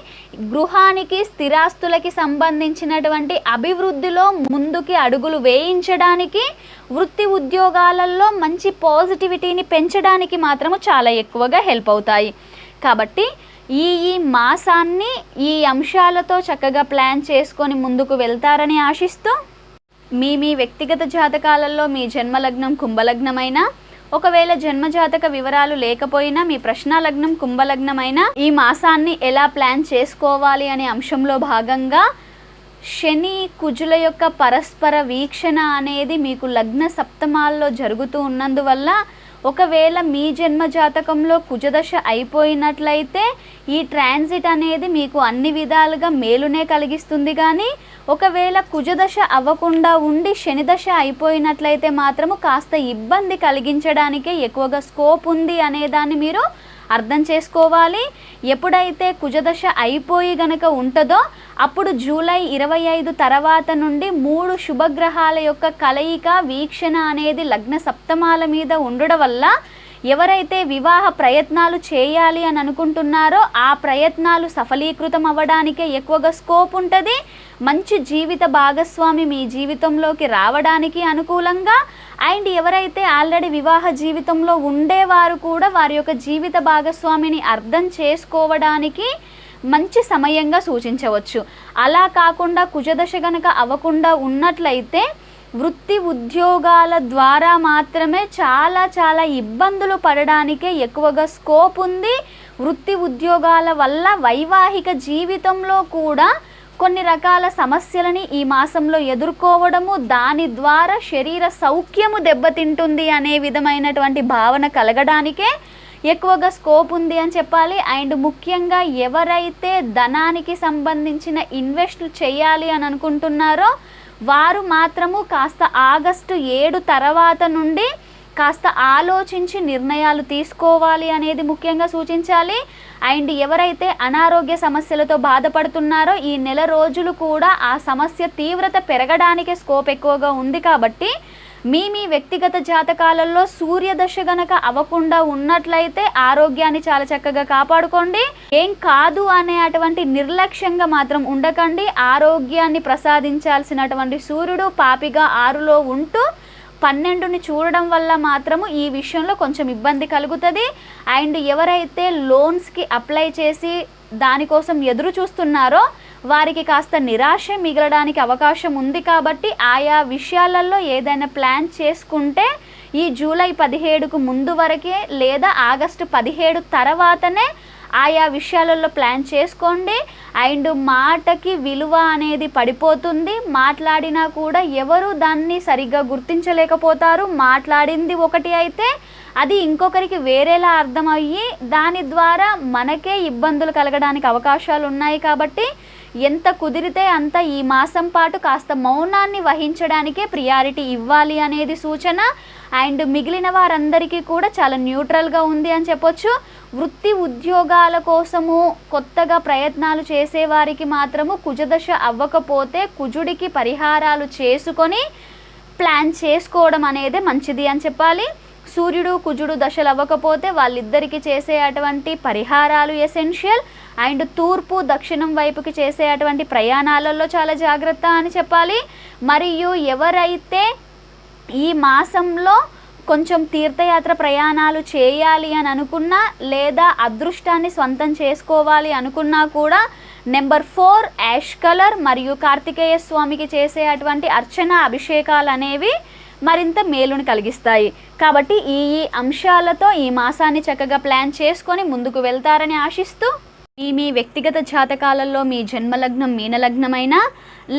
Speaker 1: గృహానికి స్థిరాస్తులకి సంబంధించినటువంటి అభివృద్ధిలో ముందుకి అడుగులు వేయించడానికి, వృత్తి ఉద్యోగాలలో మంచి పాజిటివిటీని పెంచడానికి మాత్రము చాలా ఎక్కువగా హెల్ప్ అవుతాయి. కాబట్టి ఈ మాసాన్ని ఈ అంశాలతో చక్కగా ప్లాన్ చేసుకొని ముందుకు వెళ్తారని ఆశిస్తూ, మీ వ్యక్తిగత జాతకాలలో మీ జన్మలగ్నం కుంభలగ్నమైనా, ఒకవేళ జన్మజాతక వివరాలు లేకపోయినా మీ ప్రశ్నాలగ్నం కుంభలగ్నమైనా ఈ మాసాన్ని ఎలా ప్లాన్ చేసుకోవాలి అనే అంశంలో భాగంగా శని కుజుల యొక్క పరస్పర వీక్షణ అనేది మీకు లగ్న సప్తమాల్లో జరుగుతూ ఉన్నందువల్ల, ఒకవేళ మీ జన్మ జాతకంలో కుజదశ అయిపోయినట్లయితే ఈ ట్రాన్సిట్ అనేది మీకు అన్ని విధాలుగా మేలునే కలిగిస్తుంది. కానీ ఒకవేళ కుజదశ అవ్వకుండా ఉండి శనిదశ అయిపోయినట్లయితే మాత్రము కాస్త ఇబ్బంది కలిగించడానికే ఎక్కువగా స్కోప్ ఉంది అనేదాన్ని మీరు అర్థం చేసుకోవాలి. ఎప్పుడైతే కుజదశ అయిపోయి గనక ఉంటుందో అప్పుడు జూలై 25 తర్వాత నుండి 3 శుభగ్రహాల యొక్క కలయిక వీక్షణ అనేది లగ్న సప్తమాల మీద ఉండడం వల్ల ఎవరైతే వివాహ ప్రయత్నాలు చేయాలి అని అనుకుంటున్నారో ఆ ప్రయత్నాలు సఫలీకృతం అవ్వడానికే ఎక్కువగా స్కోప్ ఉంటుంది. మంచి జీవిత భాగస్వామి మీ జీవితంలోకి రావడానికి అనుకూలంగా, అండ్ ఎవరైతే ఆల్రెడీ వివాహ జీవితంలో ఉండేవారు కూడా వారి యొక్క జీవిత భాగస్వామిని అర్థం చేసుకోవడానికి మంచి సమయంగా సూచించవచ్చు. అలా కాకుండా కుజదశ గనక అవ్వకుండా ఉన్నట్లయితే వృత్తి ఉద్యోగాల ద్వారా మాత్రమే చాలా ఇబ్బందులు పడడానికే ఎక్కువగా స్కోప్ ఉంది. వృత్తి ఉద్యోగాల వల్ల వైవాహిక జీవితంలో కూడా కొన్ని రకాల సమస్యలని ఈ మాసంలో ఎదుర్కోవడము, దాని ద్వారా శరీర సౌఖ్యము దెబ్బతింటుంది అనే విధమైనటువంటి భావన కలగడానికే ఎక్కువగా స్కోప్ ఉంది అని చెప్పాలి. అండ్ ముఖ్యంగా ఎవరైతే ధనానికి సంబంధించిన ఇన్వెస్ట్ చేయాలి అని అనుకుంటున్నారో వారు మాత్రము కాస్త ఆగస్టు 7 తర్వాత నుండి కాస్త ఆలోచించి నిర్ణయాలు తీసుకోవాలి అనేది ముఖ్యంగా సూచించాలి. అండ్ ఎవరైతే అనారోగ్య సమస్యలతో బాధపడుతున్నారో ఈ నెల రోజులు కూడా ఆ సమస్య తీవ్రత పెరగడానికి స్కోప్ ఎక్కువగా ఉంది. కాబట్టి మీ వ్యక్తిగత జాతకాలలో సూర్యదశ గనక అవ్వకుండా ఉన్నట్లయితే ఆరోగ్యాన్ని చాలా చక్కగా కాపాడుకోండి. ఏం కాదు అనే అటువంటి నిర్లక్ష్యంగా మాత్రం ఉండకండి. ఆరోగ్యాన్ని ప్రసాదించాల్సినటువంటి సూర్యుడు పాపిగా 6లో ఉంటూ 12ని చూడడం వల్ల మాత్రము ఈ విషయంలో కొంచెం ఇబ్బంది కలుగుతుంది. అండ్ ఎవరైతే లోన్స్కి అప్లై చేసి దానికోసం ఎదురు చూస్తున్నారో వారికి కాస్త నిరాశ మిగలడానికి అవకాశం ఉంది. కాబట్టి ఆయా విషయాలలో ఏదైనా ప్లాన్ చేసుకుంటే ఈ జూలై 17కు ముందు వరకే లేదా ఆగస్టు 17 తర్వాతనే ఆయా విషయాలలో ప్లాన్ చేసుకోండి. అండ్ మాటకి విలువ అనేది పడిపోతుంది. మాట్లాడినా కూడా ఎవరు దాన్ని సరిగ్గా గుర్తించలేకపోతారు. మాట్లాడింది ఒకటి అయితే అది ఇంకొకరికి వేరేలా అర్థమయ్యి దాని ద్వారా మనకే ఇబ్బందులు కలగడానికి అవకాశాలు ఉన్నాయి. కాబట్టి ఎంత కుదిరితే అంత ఈ మాసం పాటు కాస్త మౌనాన్ని వహించడానికే ప్రియారిటీ ఇవ్వాలి అనేది సూచన. అండ్ మిగిలిన వారందరికీ కూడా చాలా న్యూట్రల్గా ఉంది అని చెప్పొచ్చు. వృత్తి ఉద్యోగాల కోసము కొత్తగా ప్రయత్నాలు చేసేవారికి మాత్రము కుజదశ అవ్వకపోతే కుజుడికి పరిహారాలు చేసుకొని ప్లాన్ చేసుకోవడం అనేది మంచిది అని చెప్పాలి. సూర్యుడు కుజుడు దశలు అవ్వకపోతే వాళ్ళిద్దరికి చేసే అటువంటి పరిహారాలు ఎసెన్షియల్. అండ్ తూర్పు దక్షిణం వైపుకి చేసే అటువంటి ప్రయాణాలలో చాలా జాగ్రత్త అని చెప్పాలి. మరియు ఎవరైతే ఈ మాసంలో కొంచెం తీర్థయాత్ర ప్రయాణాలు చేయాలి అని అనుకున్నా లేదా అదృష్టాన్ని స్వంతం చేసుకోవాలి అనుకున్నా కూడా నెంబర్ 4 యాష్ కలర్ మరియు కార్తికేయ స్వామికి చేసే అటువంటి అర్చన అభిషేకాలు అనేవి మరింత మేలుని కలిగిస్తాయి. కాబట్టి ఈ అంశాలతో ఈ మాసాన్ని చక్కగా ప్లాన్ చేసుకొని ముందుకు వెళ్తారని ఆశిస్తూ, మీ వ్యక్తిగత జాతకాలలో మీ జన్మలగ్నం మీనలగ్నమైనా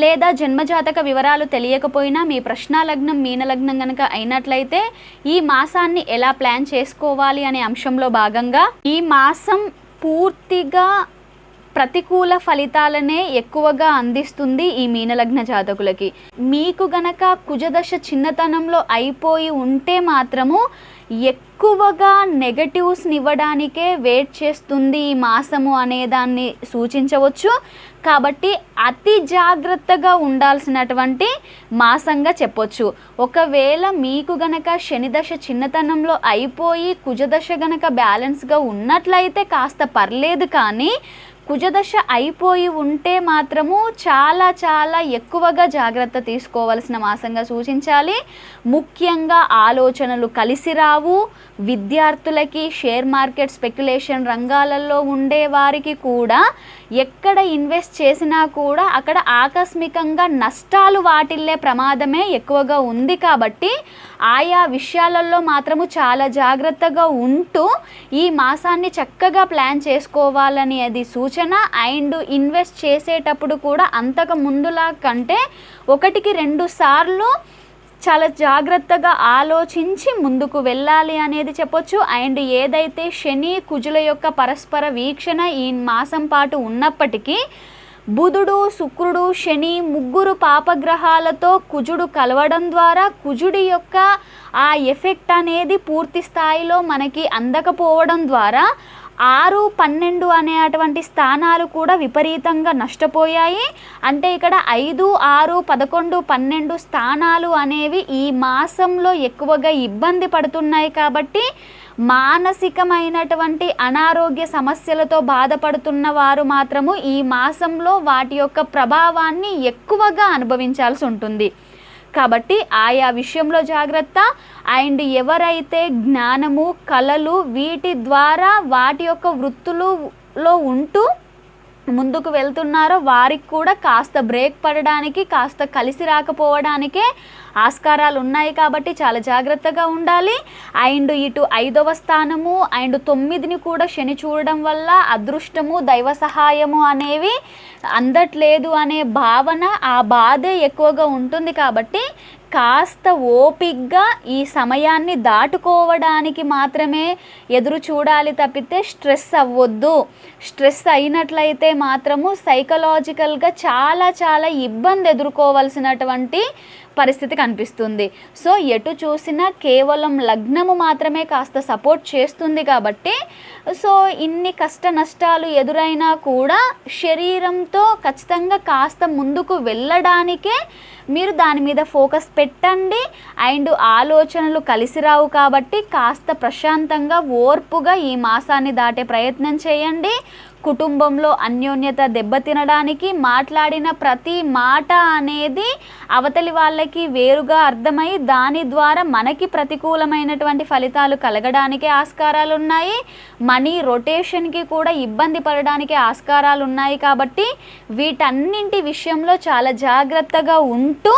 Speaker 1: లేదా జన్మజాతక వివరాలు తెలియకపోయినా మీ ప్రశ్నాలగ్నం మీనలగ్నం కనుక అయినట్లయితే ఈ మాసాన్ని ఎలా ప్లాన్ చేసుకోవాలి అనే అంశంలో భాగంగా ఈ మాసం పూర్తిగా ప్రతికూల ఫలితాలనే ఎక్కువగా అందిస్తుంది ఈ మీనలగ్న జాతకులకి. మీకు గనక కుజదశ చిన్నతనంలో అయిపోయి ఉంటే మాత్రము ఎక్కువగా నెగటివ్స్ని ఇవ్వడానికే వెయిట్ చేస్తుంది ఈ మాసము అనేదాన్ని సూచించవచ్చు. కాబట్టి అతి జాగ్రత్తగా ఉండాల్సినటువంటి మాసంగా చెప్పొచ్చు. ఒకవేళ మీకు గనక శనిదశ చిన్నతనంలో అయిపోయి కుజదశ గనక బ్యాలెన్స్గా ఉన్నట్లయితే కాస్త పర్లేదు, కానీ కుజదశ అయిపోయి ఉంటే మాత్రము చాలా చాలా ఎక్కువగా జాగ్రత్త తీసుకోవాల్సిన మాసంగా సూచించాలి. ముఖ్యంగా ఆలోచనలు కలిసి రావు. విద్యార్థులకి, షేర్ మార్కెట్ స్పెక్యులేషన్ రంగాలలో ఉండే వారికి కూడా ఎక్కడ ఇన్వెస్ట్ చేసినా కూడా అక్కడ ఆకస్మికంగా నష్టాలు వాటిల్లే ప్రమాదమే ఎక్కువగా ఉంది. కాబట్టి ఆయా విషయాలలో మాత్రము చాలా జాగ్రత్తగా ఉంటూ ఈ మాసాన్ని చక్కగా ప్లాన్ చేసుకోవాలని అది సూచన. అండ్ ఇన్వెస్ట్ చేసేటప్పుడు కూడా అంతకు ముందులా కంటే 1-2 సార్లు చాలా జాగ్రత్తగా ఆలోచించి ముందుకు వెళ్ళాలి అనేది చెప్పొచ్చు. అండ్ ఏదైతే శని కుజుల యొక్క పరస్పర వీక్షణ ఈ మాసం పాటు ఉన్నప్పటికీ బుధుడు, శుక్రుడు, శని ముగ్గురు పాపగ్రహాలతో కుజుడు కలవడం ద్వారా కుజుడి యొక్క ఆ ఎఫెక్ట్ అనేది పూర్తి స్థాయిలో మనకి అందకపోవడం ద్వారా 6, 12 అనేటువంటి స్థానాలు కూడా విపరీతంగా నష్టపోయాయి. అంటే ఇక్కడ 5, 6, 11, 12 స్థానాలు అనేవి ఈ మాసంలో ఎక్కువగా ఇబ్బంది పడుతున్నాయి. కాబట్టి మానసికమైనటువంటి అనారోగ్య సమస్యలతో బాధపడుతున్న వారు మాత్రము ఈ మాసంలో వాటి యొక్క ప్రభావాన్ని ఎక్కువగా అనుభవించాల్సి ఉంటుంది. కాబట్టి ఆయా విషయంలో జాగ్రత్త. అండ్ ఎవరైతే జ్ఞానము, కళలు వీటి ద్వారా వాటి యొక్క వృత్తులలో ఉంటూ ముందుకు వెళ్తున్నారో వారికి కూడా కాస్త బ్రేక్ పడడానికి, కాస్త కలిసి రాకపోవడానికే ఆస్కారాలు ఉన్నాయి. కాబట్టి చాలా జాగ్రత్తగా ఉండాలి. అండ్ ఇటు 5వ స్థానము అండ్ 9ని కూడా శని చూడడం వల్ల అదృష్టము, దైవ సహాయము అనేవి అందట్లేదు అనే భావన, ఆ బాధే ఎక్కువగా ఉంటుంది. కాబట్టి కాస్త ఓపిగ్గా ఈ సమయాన్ని దాటుకోవడానికి మాత్రమే ఎదురు చూడాలి తప్పితే స్ట్రెస్ అవ్వద్దు. స్ట్రెస్ అయినట్లయితే మాత్రము సైకలాజికల్గా చాలా చాలా ఇబ్బంది ఎదుర్కోవాల్సినటువంటి పరిస్థితి కనిపిస్తుంది. సో ఎటు చూసినా కేవలం లగ్నము మాత్రమే కాస్త సపోర్ట్ చేస్తుంది. కాబట్టి సో ఇన్ని కష్ట నష్టాలు ఎదురైనా కూడా శరీరంతో ఖచ్చితంగా కాస్త ముందుకు వెళ్ళడానికే మీరు దాని మీద ఫోకస్ పెట్టండి. అండ్ ఆలోచనలు కలిసి రావు కాబట్టి కాస్త ప్రశాంతంగా, ఓర్పుగా ఈ మాసాన్ని దాటే ప్రయత్నం చేయండి. కుటుంబంలో అన్యోన్యత దెబ్బతినడానికి, మాట్లాడిన ప్రతి మాట అనేది అవతలి వాళ్ళకి వేరుగా అర్థమై దాని ద్వారా మనకి ప్రతికూలమైనటువంటి ఫలితాలు కలగడానికి ఆస్కారాలు ఉన్నాయి. మనీ రొటేషన్కి కూడా ఇబ్బంది పడడానికి ఆస్కారాలు ఉన్నాయి. కాబట్టి వీటన్నింటి విషయంలో చాలా జాగ్రత్తగా ఉంటూ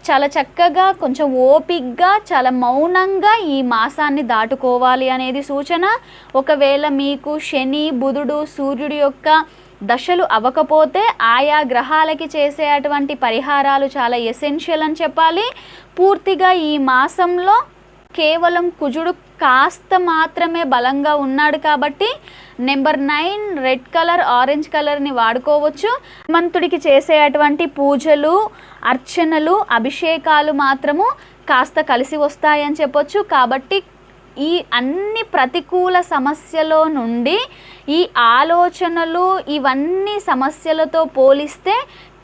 Speaker 1: చాలా చక్కగా, కొంచెం ఓపిక్గా, చాలా మౌనంగా ఈ మాసాన్ని దాటుకోవాలి అనేది సూచన. ఒకవేళ మీకు శని, బుధుడు, సూర్యుడి యొక్క దశలు అవ్వకపోతే ఆయా గ్రహాలకి చేసేటువంటి పరిహారాలు చాలా ఎసెన్షియల్ అని చెప్పాలి. పూర్తిగా ఈ మాసంలో కేవలం కుజుడు కాస్త మాత్రమే బలంగా ఉన్నాడు. కాబట్టి నెంబర్ 9 రెడ్ కలర్, ఆరెంజ్ కలర్ని వాడుకోవచ్చు. హనుమంతుడికి చేసేటువంటి పూజలు, అర్చనలు, అభిషేకాలు మాత్రము కాస్త కలిసి వస్తాయని చెప్పొచ్చు. కాబట్టి ఈ అన్ని ప్రతికూల సమస్యలో నుండి ఈ ఆలోచనలు, ఇవన్నీ సమస్యలతో పోలిస్తే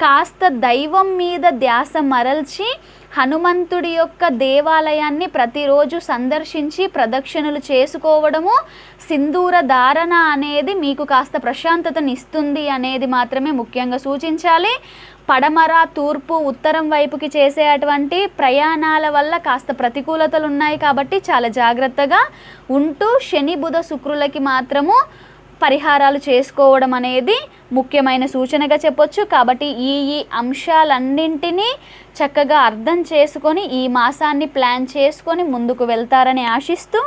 Speaker 1: కాస్త దైవం మీద ధ్యాస మరల్చి హనుమంతుడి యొక్క దేవాలయాన్ని ప్రతిరోజు సందర్శించి ప్రదక్షిణలు చేసుకోవడము, సింధూర ధారణ అనేది మీకు కాస్త ప్రశాంతతని ఇస్తుంది అనేది మాత్రమే ముఖ్యంగా సూచించాలి. పడమర, తూర్పు, ఉత్తరం వైపుకి చేసేటువంటి ప్రయాణాల వల్ల కాస్త ప్రతికూలతలు ఉన్నాయి. కాబట్టి చాలా జాగ్రత్తగా ఉంటూ శని, బుధ, శుక్రులకి మాత్రము పరిహారాలు చేసుకోవడం అనేది ముఖ్యమైన సూచనగా చెప్పొచ్చు. కాబట్టి ఈ అంశాలన్నింటినీ చక్కగా అర్థం చేసుకొని ఈ మాసాన్ని ప్లాన్ చేసుకొని ముందుకు వెళ్తారని ఆశిస్తూ